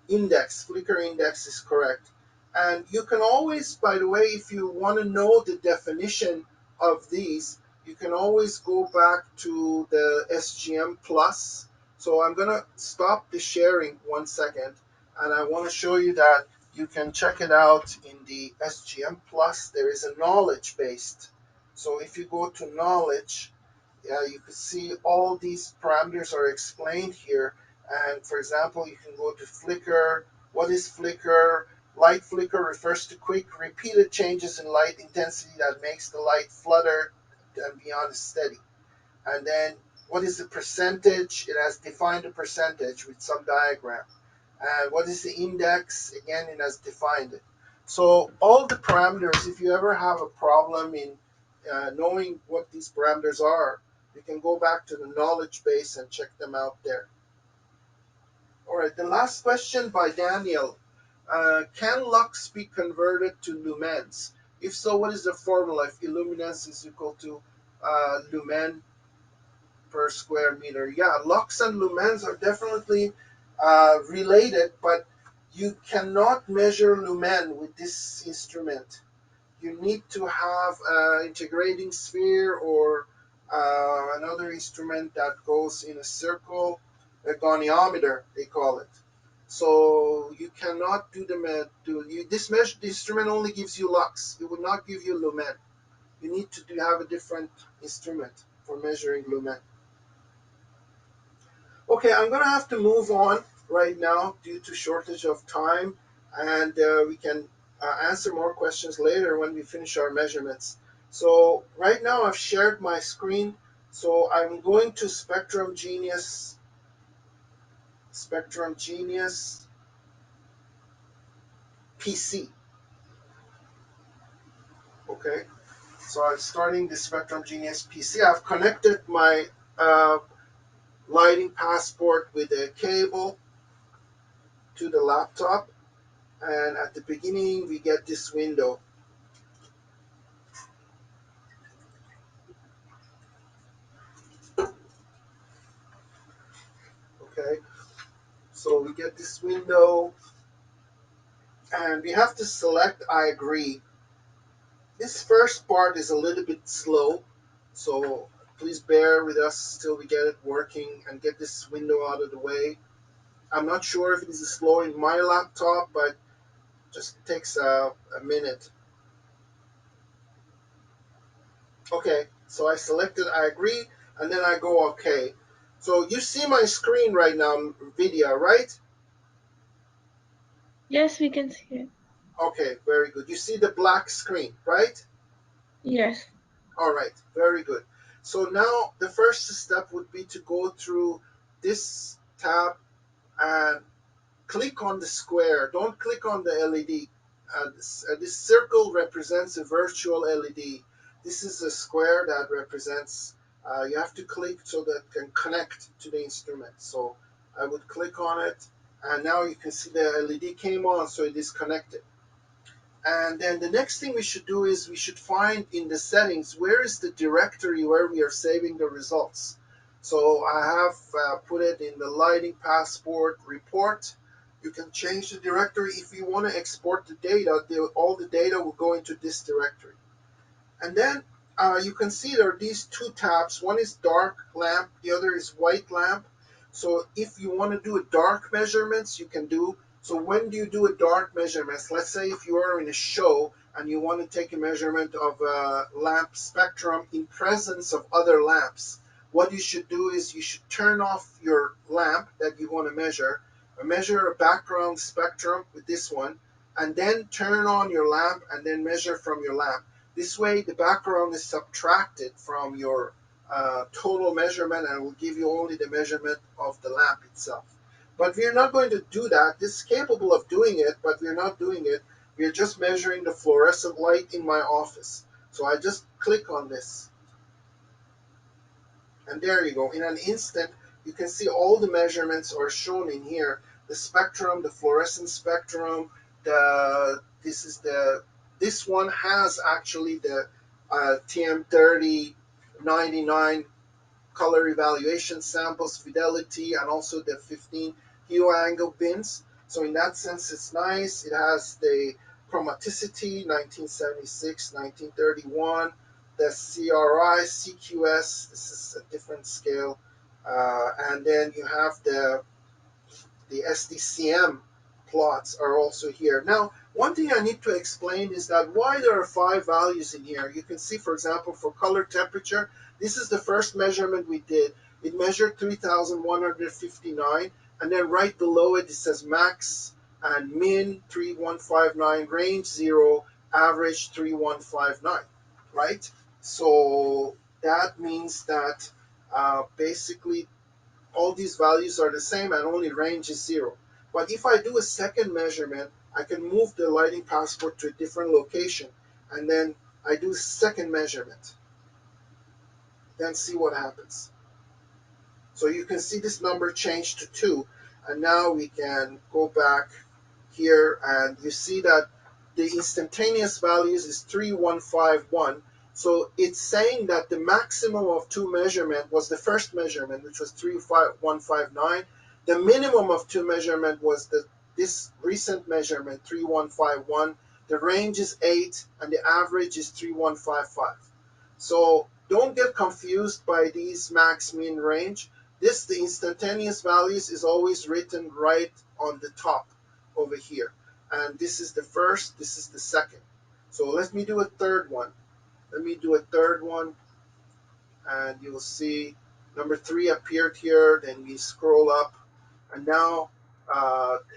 index, Flickr index is correct. And you can always, by the way, if you want to know the definition of these, you can always go back to the SGM plus. So I'm going to stop the sharing 1 second, and I want to show you that you can check it out in the SGM plus. There is a knowledge based. So if you go to knowledge, you can see all these parameters are explained here. And for example, you can go to Flickr. What is Flickr? Light flicker refers to quick, repeated changes in light intensity that makes the light flutter and beyond steady. And then what is the percentage? It has defined a percentage with some diagram. And what is the index? Again, it has defined it. So all the parameters, if you ever have a problem in knowing what these parameters are, you can go back to the knowledge base and check them out there. All right, the last question by Daniel. Can lux be converted to lumens? If so, what is the formula if illuminance is equal to lumen per square meter? Yeah, lux and lumens are definitely related, but you cannot measure lumen with this instrument. You need to have an integrating sphere or another instrument that goes in a circle, a goniometer, they call it. So you cannot do this measure. The instrument only gives you lux. It would not give you lumen. You need to have a different instrument for measuring lumen. Okay, I'm gonna have to move on right now due to shortage of time, and we can answer more questions later when we finish our measurements. So right now I've shared my screen, so I'm going to Spectrum Genius PC. Okay, so I'm starting the Spectrum Genius PC. I've connected my uh, lighting passport with a cable to the laptop, and at the beginning we get this window. Okay, so we get this window and we have to select I agree. This first part is a little bit slow, so please bear with us till we get it working and get this window out of the way. I'm not sure if it is slow in my laptop, but just takes a minute. Okay, so I selected I agree and then I go okay. So you see my screen right now, video, right? Yes, we can see it. Okay, very good. You see the black screen, right? Yes. All right, very good. So now the first step would be to go through this tab and click on the square. Don't click on the LED. This circle represents a virtual LED. This is a square that represents, you have to click so that it can connect to the instrument. So I would click on it, and now you can see the LED came on, so it is connected. And then the next thing we should do is we should find in the settings where is the directory where we are saving the results. So I have put it in the lighting passport report. You can change the directory if you want to export the data. All the data will go into this directory. And then you can see there are these two tabs. One is dark lamp, the other is white lamp. So if you want to do a dark measurements, you can do. So when do you do a dark measurements? Let's say if you are in a show and you want to take a measurement of a lamp spectrum in presence of other lamps, what you should do is you should turn off your lamp that you want to measure a background spectrum with this one, and then turn on your lamp and then measure from your lamp. This way, the background is subtracted from your total measurement and will give you only the measurement of the lamp itself. But we're not going to do that. This is capable of doing it, but we're not doing it. We're just measuring the fluorescent light in my office. So I just click on this. And there you go. In an instant, you can see all the measurements are shown in here. The spectrum, the fluorescent spectrum, this one has actually the TM3099 color evaluation samples, Fidelity, and also the 15 hue angle bins. So in that sense, it's nice. It has the chromaticity, 1976, 1931, the CRI, CQS. This is a different scale. And then you have the SDCM plots are also here. Now, one thing I need to explain is that why there are 5 values in here. You can see, for example, for color temperature, this is the first measurement we did. It measured 3,159, and then right below it, it says max and min 3159, range 0, average 3159, right? So that means that basically all these values are the same and only range is 0. But if I do a second measurement, I can move the lighting passport to a different location, and then I do second measurement, then see what happens. So you can see this number changed to 2, and now we can go back here, and you see that the instantaneous values is 3151. So it's saying that the maximum of 2 measurement was the first measurement, which was 3159. The minimum of 2 measurement was this recent measurement, 3151. The range is 8, and the average is 3155. So don't get confused by these max, min, range. The instantaneous values is always written right on the top over here. And this is the first, this is the second. So let me do a third one. Let me do a third one, and you'll see number 3 appeared here. Then we scroll up, and now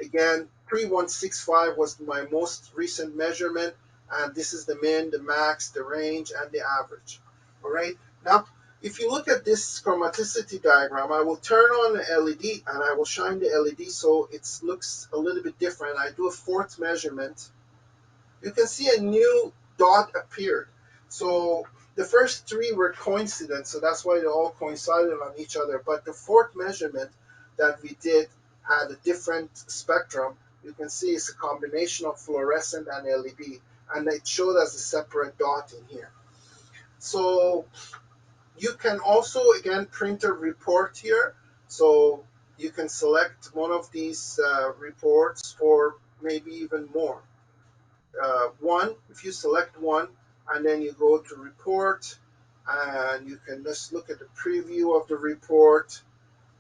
again 3165 was my most recent measurement, and this is the min, the max, the range, and the average. All right, now if you look at this chromaticity diagram, I will turn on the LED and I will shine the LED so it looks a little bit different. I do a fourth measurement. You can see a new dot appeared. So the first 3 were coincident, so that's why they all coincided on each other. But the fourth measurement that we did had a different spectrum. You can see it's a combination of fluorescent and LED, and it showed as a separate dot in here. So you can also, again, print a report here. So you can select one of these reports for maybe even more. One, if you select one, and then you go to report, and you can just look at the preview of the report.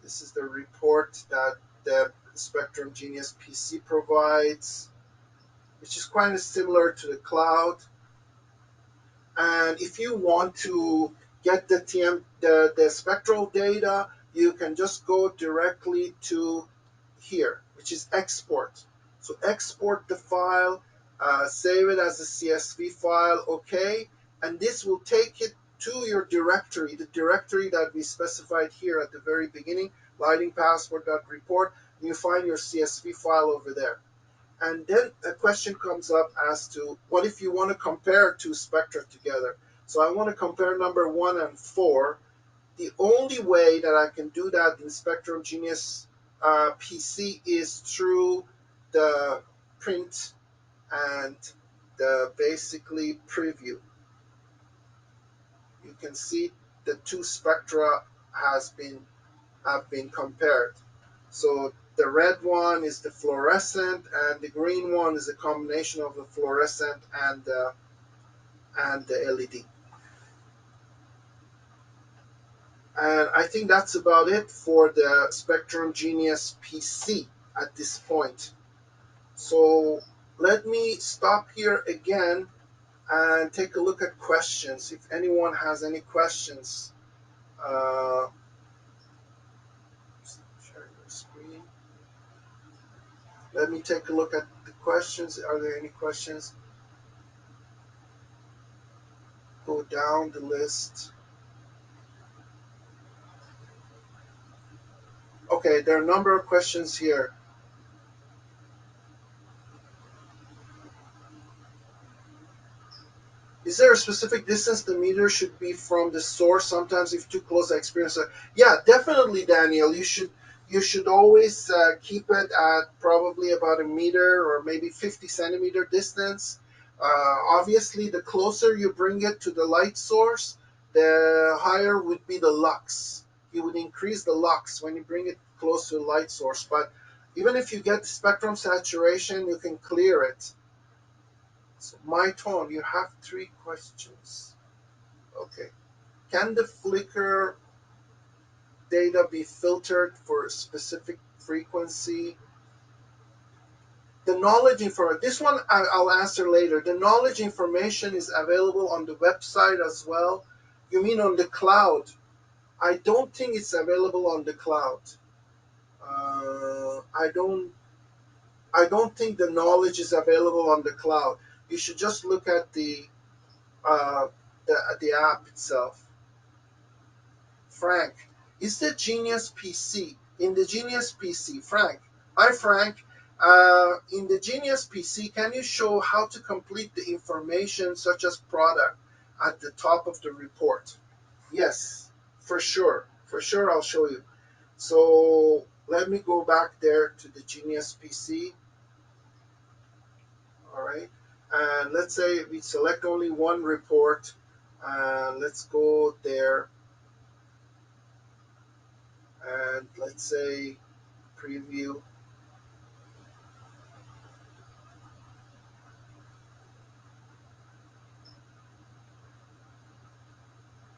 This is the report that the Spectrum Genius PC provides, which is kind of similar to the cloud. And if you want to get the spectral data, you can just go directly to here, which is export. So export the file, save it as a CSV file, okay, and this will take it to your directory, the directory that we specified here at the very beginning, lightingpassport.report, and you find your CSV file over there. And then a question comes up as to what if you want to compare 2 spectra together? So I want to compare number 1 and 4. The only way that I can do that in Spectrum Genius PC is through the print and the basically preview. You can see the 2 spectra have been compared. So the red one is the fluorescent, and the green one is a combination of the fluorescent and the LED. And I think that's about it for the Spectrum Genius PC at this point. So let me stop here again and take a look at questions. If anyone has any questions, sharing the screen. Let me take a look at the questions. Are there any questions? Go down the list. Okay, there are a number of questions here. Is there a specific distance the meter should be from the source? Sometimes if too close, I experience it. Yeah, definitely, Daniel. You should always keep it at probably about a meter or maybe 50 centimeter distance. Obviously, the closer you bring it to the light source, the higher would be the lux. You would increase the lux when you bring it close to the light source. But even if you get spectrum saturation, you can clear it. So, my tone, you have 3 questions. Okay. Can the Flickr data be filtered for a specific frequency? The knowledge information, this one I'll answer later. The knowledge information is available on the website as well. You mean on the cloud? I don't think it's available on the cloud. I don't think the knowledge is available on the cloud. You should just look at uh, the app itself. Frank, is the Genius PC in the Genius PC? Frank, hi Frank. In the Genius PC, can you show how to complete the information such as product at the top of the report? Yes, for sure. For sure, I'll show you. So let me go back there to the Genius PC. All right. And let's say we select only one report. Let's go there. And let's say preview.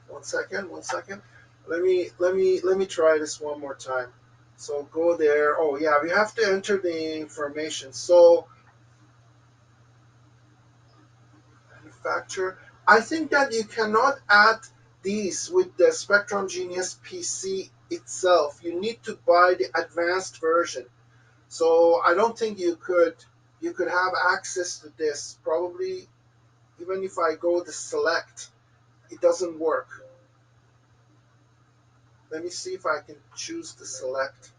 One second, one second. Let me try this one more time. So go there. Oh yeah, we have to enter the information. So manufacturer. I think that you cannot add these with the Spectrum Genius PC itself. You need to buy the advanced version. So I don't think you could have access to this. Probably even if I go to select, it doesn't work. Let me see if I can choose to select.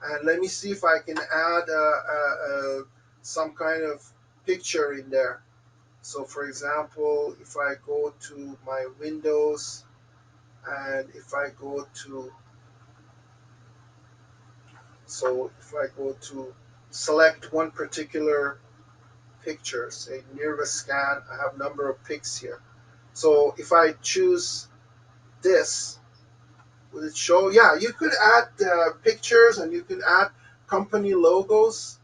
And let me see if I can add some kind of picture in there. So for example, if I go to my Windows and if I go to, so if I go to select one particular picture, say near scan, I have number of pics here. So if I choose this, will it show? Yeah, you could add pictures and you could add company logos.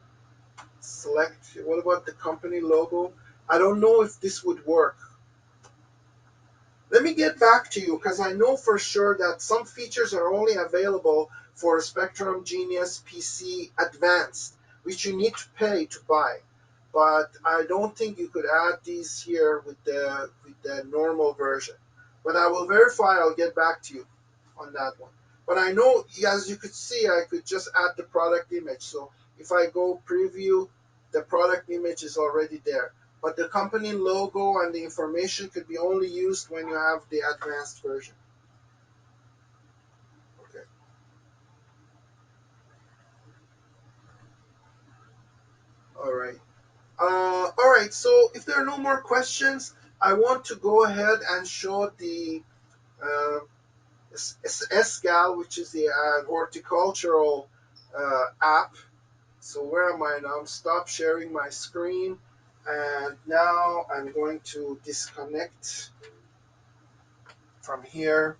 Select, what about the company logo? I don't know if this would work. Let me get back to you because I know for sure that some features are only available for Spectrum Genius PC Advanced, which you need to pay to buy. But I don't think you could add these here with the normal version. But I will verify. I'll get back to you on that one. But I know, as you could see, I could just add the product image. So if I go preview, the product image is already there. But the company logo and the information could be only used when you have the advanced version. Okay. All right. All right. So if there are no more questions, I want to go ahead and show the uh, SGAL, which is the horticultural app. So where am I now? Stop sharing my screen. And now I'm going to disconnect from here.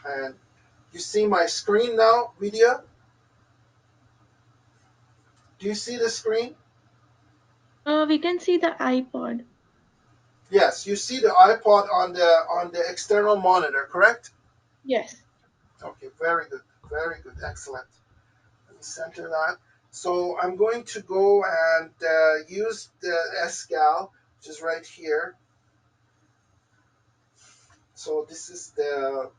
And you see my screen now, Vidya? Do you see the screen? We can see the iPod. Yes, you see the iPod on the external monitor, correct? Yes. Okay, very good, excellent. Let me center that. So I'm going to go and use the SGAL, which is right here. So this is the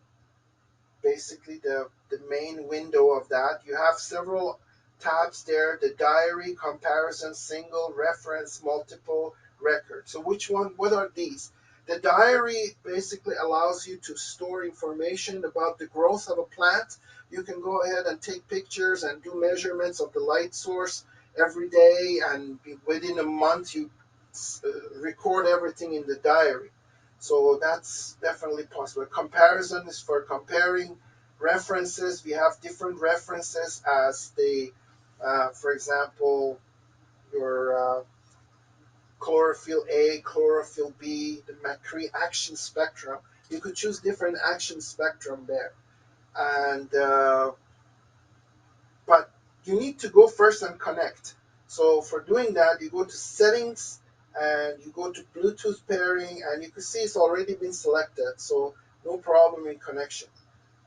basically the main window of that. You have several tabs there: the diary, comparison, single, reference, multiple, record. So which one, what are these? The diary basically allows you to store information about the growth of a plant. You can go ahead and take pictures and do measurements of the light source every day, and within a month you record everything in the diary. So that's definitely possible. Comparison is for comparing references. We have different references as for example, your chlorophyll A, chlorophyll B, the Macri action spectrum. You could choose different action spectrum there. And but you need to go first and connect. So for doing that, you go to settings and you go to Bluetooth pairing, and you can see it's already been selected, so no problem in connection.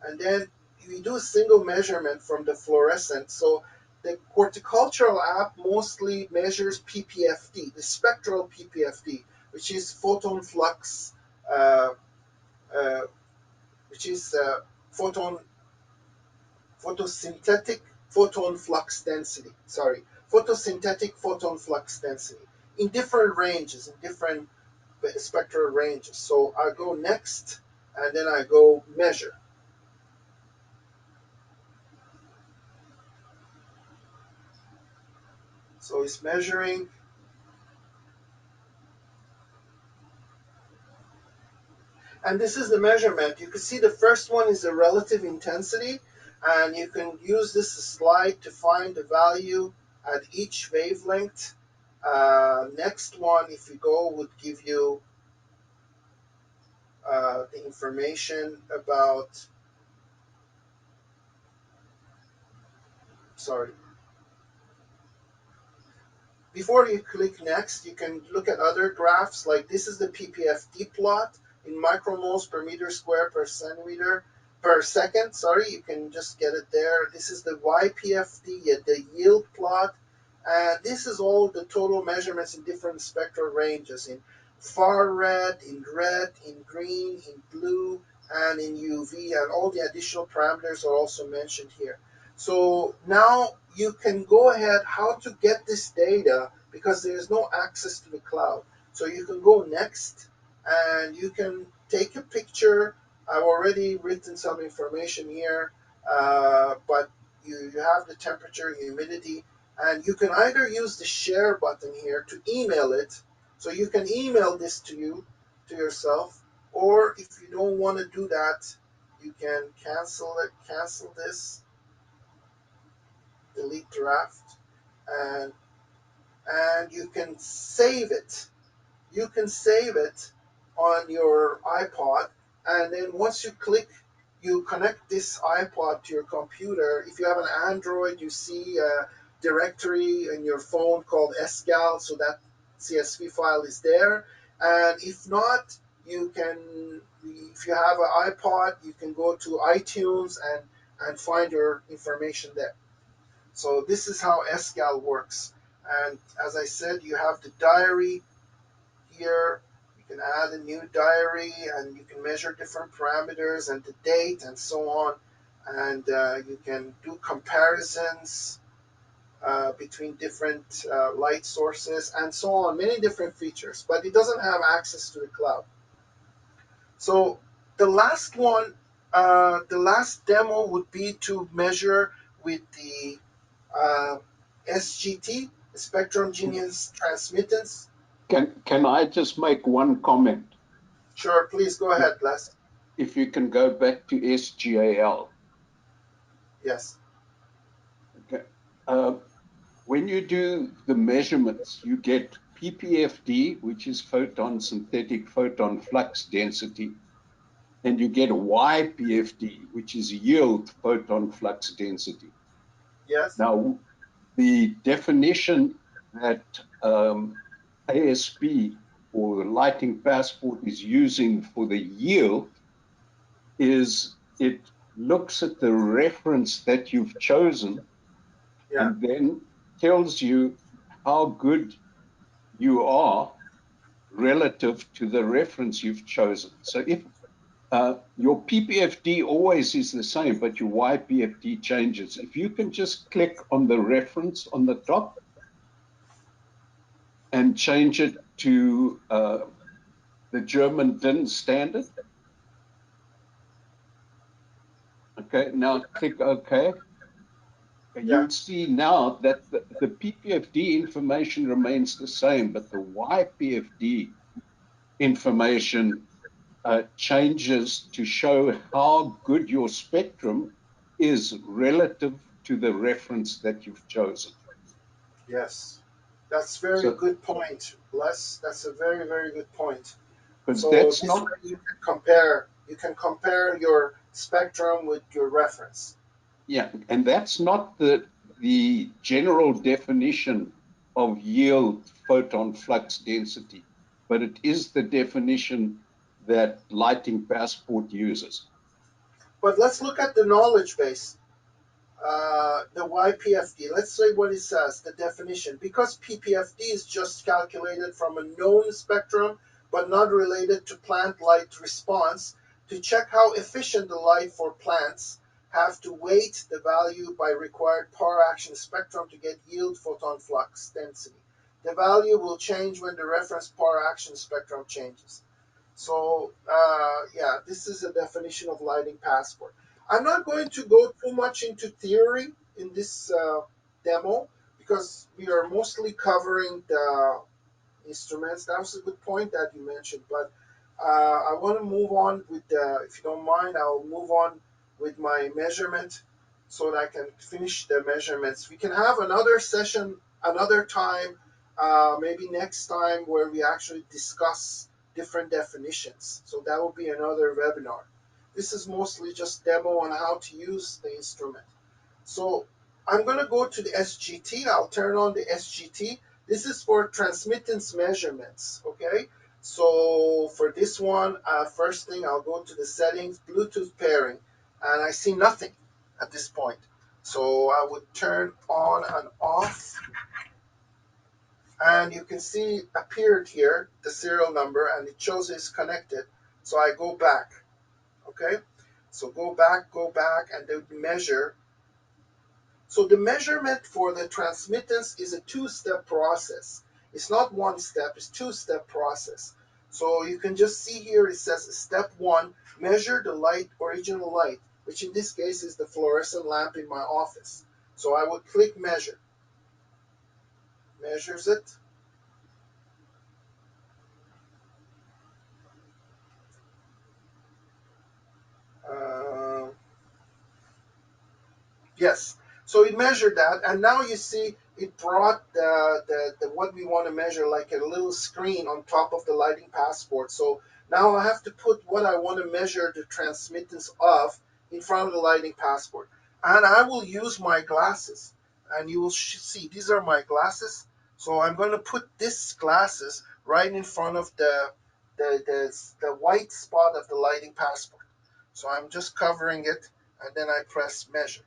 And then we do a single measurement from the fluorescence. So the horticultural app mostly measures PPFD, the spectral PPFD, which is photon flux, uh, uh, which is photon photosynthetic photon flux density. Sorry, photosynthetic photon flux density in different ranges, in different spectral ranges. So I go next, and then I go measure. So it's measuring. And this is the measurement. You can see the first one is the relative intensity, and you can use this slide to find the value at each wavelength. Next one, if you go, would give you the information about, sorry, before you click next, you can look at other graphs. Like this is the PPFD plot in micromoles per meter square per centimeter per second. Sorry, you can just get it there. This is the YPFD, the yield plot. And this is all the total measurements in different spectral ranges in far red, in green, in blue, and in UV. And all the additional parameters are also mentioned here. So now you can go ahead how to get this data because there is no access to the cloud. So you can go next and you can take a picture. I've already written some information here, but you have the temperature, humidity, and you can either use the share button here to email it. So you can email this to yourself, or if you don't want to do that, you can cancel this, delete draft, and you can save it. You can save it on your iPod, and then once you click, you connect this iPod to your computer. If you have an Android, you see a directory in your phone called sgal, so that CSV file is there. And if not, you can, if you have an iPod, you can go to iTunes and find your information there. So this is how sgal works. And as I said, you have the diary here. You can add a new diary and you can measure different parameters and the date and so on. And you can do comparisons between different light sources and so on, many different features, but it doesn't have access to the cloud. So the last one, the last demo would be to measure with the uh, SGT, Spectrum Genius Transmittance. Can I just make one comment? Sure, please go ahead, Les. If you can go back to SGAL. Yes, Okay. Uh, when you do the measurements, you get PPFD, which is photon synthetic photon flux density, and you get YPFD, which is yield photon flux density. yes, Now, the definition that ASP or Lighting Passport is using for the yield is it looks at the reference that you've chosen yeah, and then tells you how good you are relative to the reference you've chosen. So if your PPFD always is the same, but your YPFD changes. If you can just click on the reference on the top and change it to the German DIN standard. Okay, now click OK. yeah, You'll see now that the PPFD information remains the same, but the YPFD information changes to show how good your spectrum is relative to the reference that you've chosen. yes. That's very So, good point, Les. That's a very, very good point. because So that's this not, way you can compare. You can compare your spectrum with your reference. yeah, and that's not the general definition of yield photon flux density, but it is the definition that Lighting Passport uses. But let's look at the knowledge base. The YPFD. Let's say what it says, the definition. Because PPFD is just calculated from a known spectrum, but not related to plant light response, to check how efficient the light for plants, have to weight the value by required power action spectrum to get yield photon flux density. The value will change when the reference power action spectrum changes. So yeah, this is a definition of lighting passport. I'm not going to go too much into theory in this demo because we are mostly covering the instruments. That was a good point that you mentioned, but I want to move on with the, if you don't mind, I'll move on with my measurement so that I can finish the measurements. We can have another session another time, maybe next time, where we actually discuss different definitions. So that will be another webinar. This is mostly just demo on how to use the instrument. So I'm going to go to the SGT. I'll turn on the SGT. This is for transmittance measurements, okay? So for this one, first thing, I'll go to the settings, Bluetooth pairing, and I see nothing at this point. So I would turn on and off, and you can see appeared here the serial number, and it shows it's connected. So I go back, okay? So go back, and then measure. So the measurement for the transmittance is a two-step process. It's not one step, it's two-step process. So you can just see here it says step one, measure the light, original light, which in this case is the fluorescent lamp in my office. So I would click measure. Measures it. Uh, Yes. So it measured that, and now you see it brought the what we want to measure, like a little screen on top of the lighting passport. So now I have to put what I want to measure the transmittance of in front of the lighting passport. And I will use my glasses, and you will see these are my glasses. So I'm going to put this glasses right in front of the white spot of the lighting passport. So I'm just covering it, and then I press measure.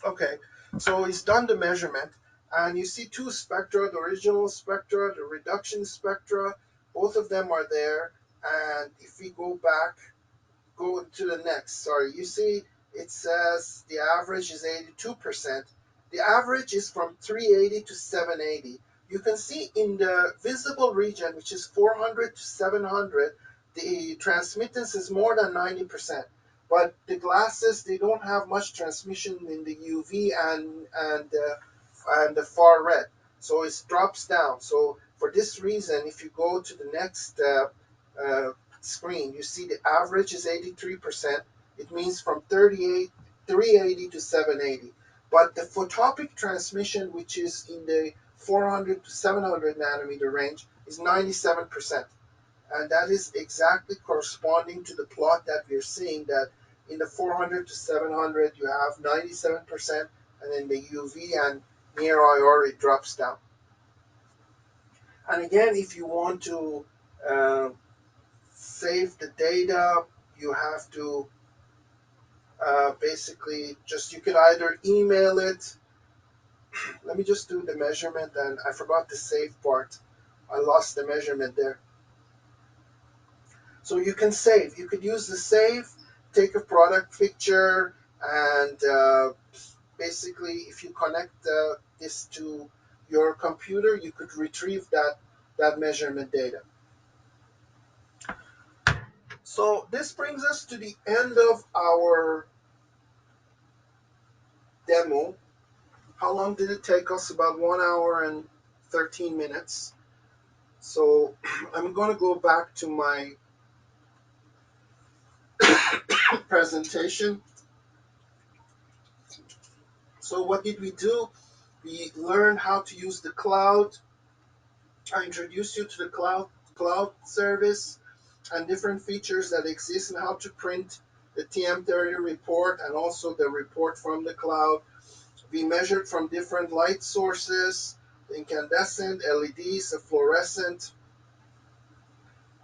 Okay, so he's done the measurement, and you see two spectra, the original spectra, the reduction spectra, both of them are there. And if we go back, go to the next, sorry, you see it says the average is 82%. The average is from 380 to 780. You can see in the visible region, which is 400 to 700, the transmittance is more than 90%. But the glasses, they don't have much transmission in the UV and the far red. So it drops down. So for this reason, if you go to the next screen, you see the average is 83%. It means from 380 to 780. But the photopic transmission, which is in the 400 to 700 nanometer range, is 97%. And that is exactly corresponding to the plot that we're seeing, that in the 400 to 700 you have 97%, and in the UV and near IR it drops down. And again, if you want to uh, save the data, you have to basically just, you could either email it. Let me just do the measurement, and I forgot the save part. I lost the measurement there. So you can save. You could use the save, take a product picture, and basically, if you connect this to your computer, you could retrieve that measurement data. So this brings us to the end of our demo. How long did it take us? About 1 hour and 13 minutes. So I'm going to go back to my presentation. So what did we do? We learned how to use the cloud. I introduced you to the cloud service and different features that exist, and how to print the TM30 report and also the report from the cloud. We measured from different light sources, incandescent, LEDs, a fluorescent,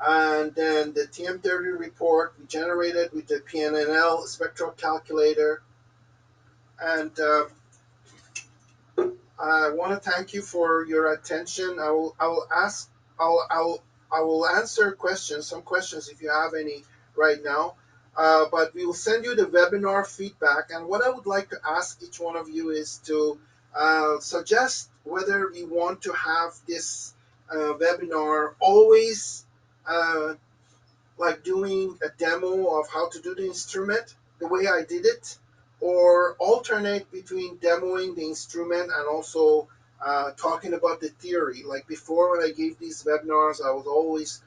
and then the TM30 report we generated with the Pnnl spectral calculator. And I want to thank you for your attention. I will ask I'll, I'll I will answer questions, some questions if you have any right now. But we will send you the webinar feedback. And what I would like to ask each one of you is to suggest whether we want to have this webinar, always like doing a demo of how to do the instrument the way I did it, or alternate between demoing the instrument and also talking about the theory. Like before, when I gave these webinars, I was always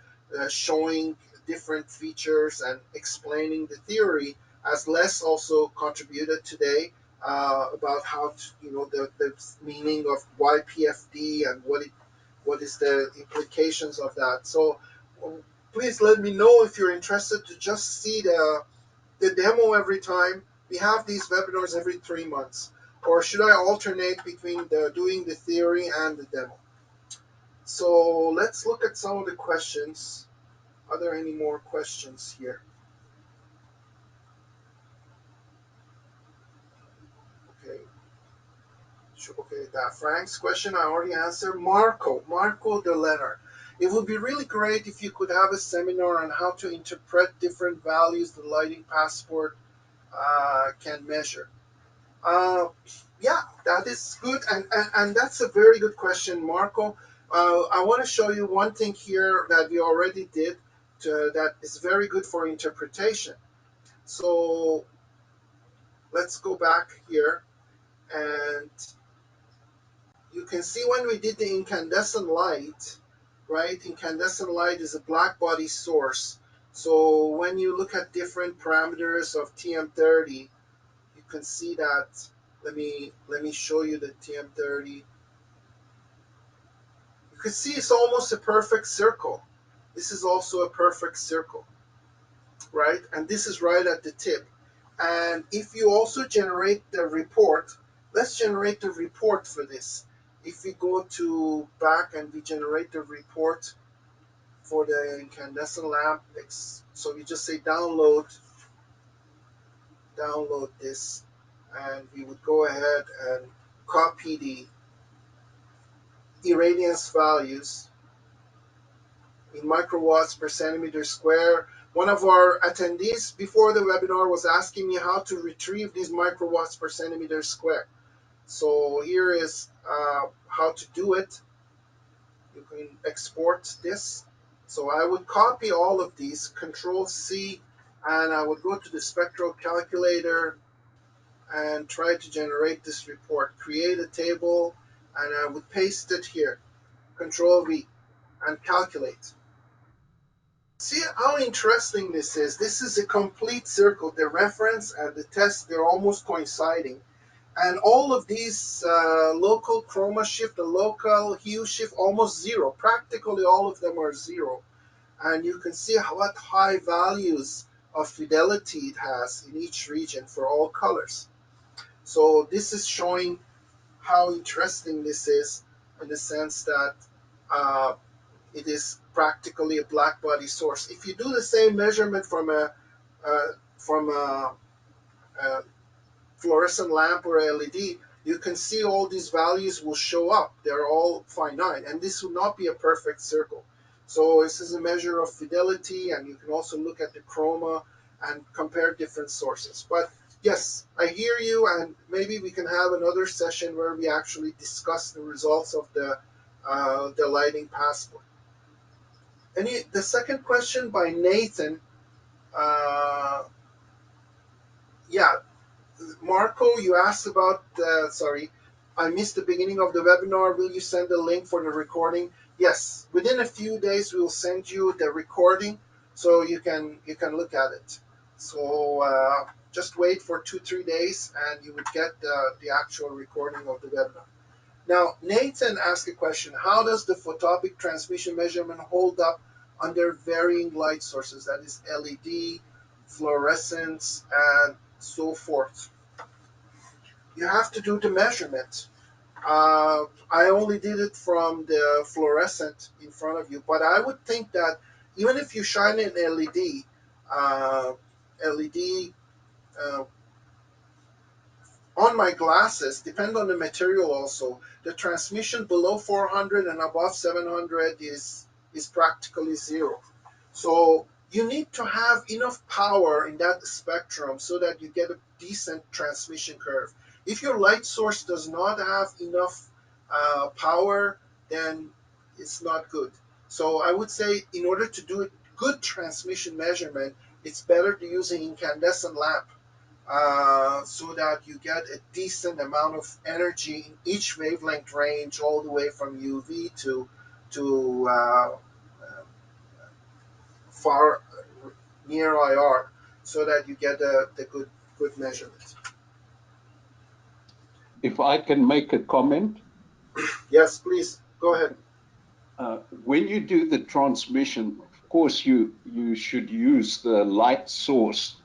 showing different features and explaining the theory, as Les also contributed today about how to, the meaning of YPFD and what is the implications of that. So please let me know if you're interested to just see the demo every time. We have these webinars every 3 months. Or should I alternate between doing the theory and the demo? So let's look at some of the questions. Are there any more questions here? Okay. Okay, that Frank's question I already answered. Marco the letter. It would be really great if you could have a seminar on how to interpret different values the lighting passport can measure. Uh, yeah, that is good, and that's a very good question, Marco. I want to show you one thing here that we already did that is very good for interpretation. So let's go back here, and you can see when we did the incandescent light, right? Incandescent light is a black body source. So when you look at different parameters of TM30, you can see that. Let me show you the TM30. You can see it's almost a perfect circle. This is also a perfect circle, right? And this is right at the tip. And if you also generate the report, let's generate the report for this. If we go to back and we generate the report for the incandescent lamp, so we just say download this, and we would go ahead and copy the irradiance values in microwatts per centimeter square. One of our attendees before the webinar was asking me how to retrieve these microwatts per centimeter square. So here is how to do it. You can export this. So I would copy all of these, Control C, and I would go to the spectral calculator and try to generate this report. Create a table, and I would paste it here. Control V and calculate. See how interesting this is. This is a complete circle. The reference and the test, they're almost coinciding. And all of these local chroma shift, the local hue shift, almost zero. Practically all of them are zero. And you can see what high values of fidelity it has in each region for all colors. So this is showing how interesting this is in the sense that uh, it is practically a black body source. If you do the same measurement uh, from a fluorescent lamp or LED, you can see all these values will show up. They're all finite, and this will not be a perfect circle. So this is a measure of fidelity, and you can also look at the chroma and compare different sources. But yes, I hear you, and maybe we can have another session where we actually discuss the results of the lighting passport. The second question by Nathan, uh, yeah, Marco, you asked about, sorry, I missed the beginning of the webinar. Will you send the link for the recording? Yes, within a few days we'll send you the recording so you can look at it. So just wait for 2-3 days and you would get the actual recording of the webinar. Now, Nathan asked a question. How does the photopic transmission measurement hold up under varying light sources, that is LED, fluorescence, and so forth? You have to do the measurement. I only did it from the fluorescent in front of you, but I would think that even if you shine an LED, LED on my glasses, depend on the material also. The transmission below 400 and above 700 is practically zero. So you need to have enough power in that spectrum so that you get a decent transmission curve. If your light source does not have enough power, then it's not good. So I would say in order to do a good transmission measurement, it's better to use an incandescent lamp so that you get a decent amount of energy in each wavelength range, all the way from UV to far near IR, so that you get the good measurement. If I can make a comment. Yes, please go ahead. When you do the transmission, of course, you should use the light source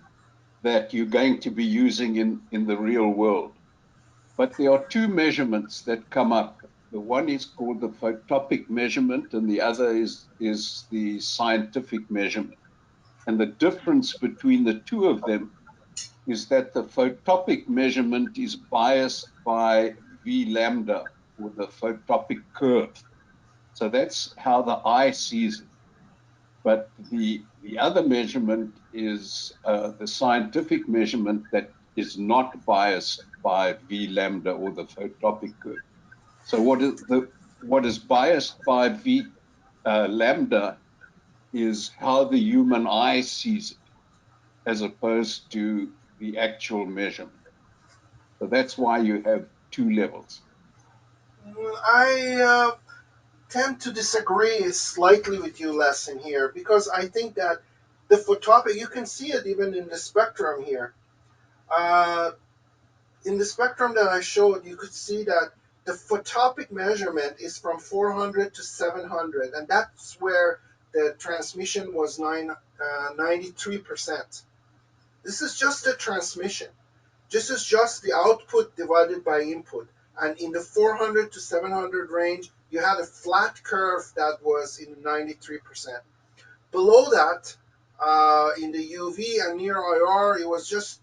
that you're going to be using in the real world. But there are two measurements that come up. The one is called the photopic measurement, and the other is the scientific measurement. And the difference between the two of them is that the photopic measurement is biased by V lambda, or the photopic curve. So that's how the eye sees it. But the other measurement is the scientific measurement that is not biased by V lambda or the photopic curve. So what is biased by V lambda is how the human eye sees it, as opposed to the actual measurement. So that's why you have two levels. I tend to disagree slightly with you, Les, in here, because I think that the photopic, you can see it even in the spectrum here. Uh, in the spectrum that I showed, you could see that the photopic measurement is from 400 to 700, and that's where the transmission was 93%. This is just the transmission. This is just the output divided by input. And in the 400 to 700 range, you had a flat curve that was in 93%. Below that, in the UV and near IR, it was just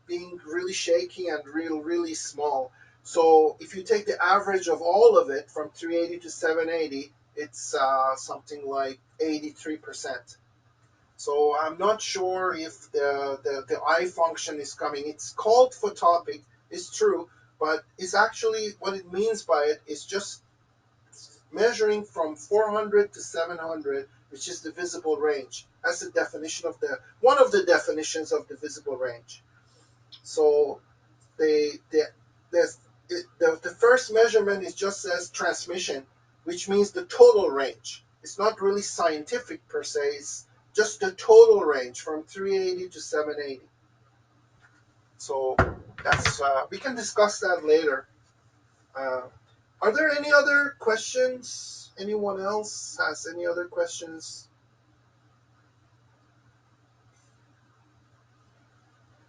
being really shaky and really small. So if you take the average of all of it from 380 to 780, it's something like 83%. So I'm not sure if the eye function is coming. It's called photopic, it's true, but it's actually what it means by it is just measuring from 400 to 700, which is the visible range. That's the definition of the one of the definitions of the visible range. So the, the first measurement is just says transmission, which means the total range. It's not really scientific per se. It's just the total range from 380 to 780. So that's we can discuss that later. Uh, are there any other questions? Anyone else has any other questions?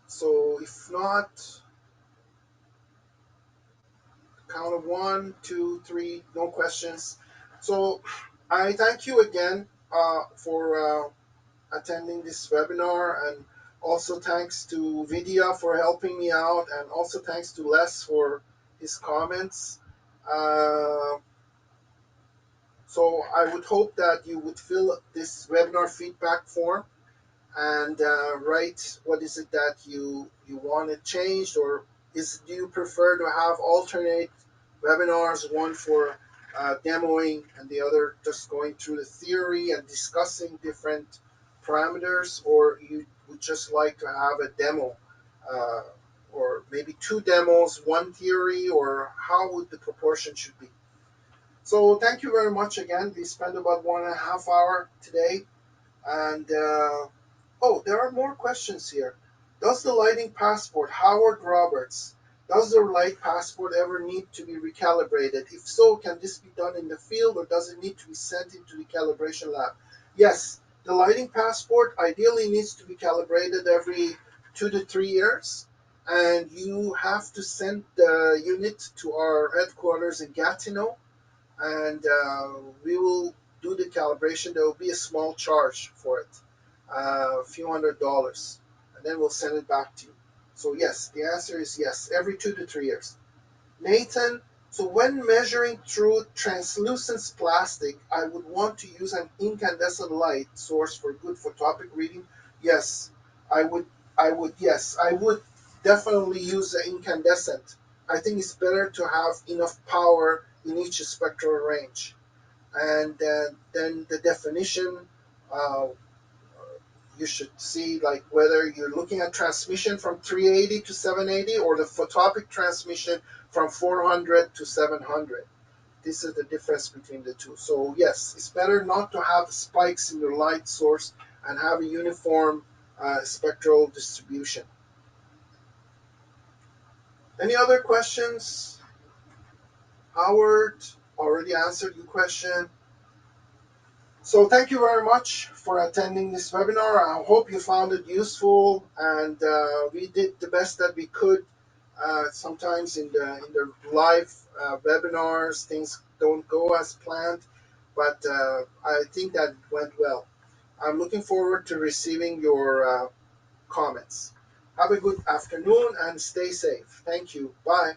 So if not, count of one, two, three, no questions. So I thank you again for attending this webinar, and also thanks to Vidya for helping me out, and also thanks to Les for his comments. Uh, so I would hope that you would fill this webinar feedback form and write what is it that you want it changed, or do you prefer to have alternate webinars, one for demoing and the other just going through the theory and discussing different parameters, or you would just like to have a demo, uh, or maybe two demos, one theory, or how would the proportion should be. So thank you very much again. We spent about 1.5 hours today, and oh, there are more questions here. Does the lighting passport, Howard Roberts, does the light passport ever need to be recalibrated? If so, can this be done in the field, or does it need to be sent into the calibration lab? Yes, the lighting passport ideally needs to be calibrated every 2 to 3 years, and you have to send the unit to our headquarters in Gatineau, and we will do the calibration. There will be a small charge for it, a few $100s, and then we'll send it back to you. So yes, the answer is yes, every 2 to 3 years. Nathan, so when measuring through translucent plastic, I would want to use an incandescent light source for good photopic reading. Yes, I would. Yes, I would definitely use the incandescent. I think it's better to have enough power in each spectral range. and then the definition, uh, you should see like whether you're looking at transmission from 380 to 780 or the photopic transmission from 400 to 700. This is the difference between the two. So yes, it's better not to have spikes in your light source and have a uniform spectral distribution. Any other questions? Howard already answered your question. So thank you very much for attending this webinar. I hope you found it useful, and we did the best that we could. Sometimes in the live webinars, things don't go as planned, but I think that went well. I'm looking forward to receiving your comments. Have a good afternoon and stay safe. Thank you. Bye.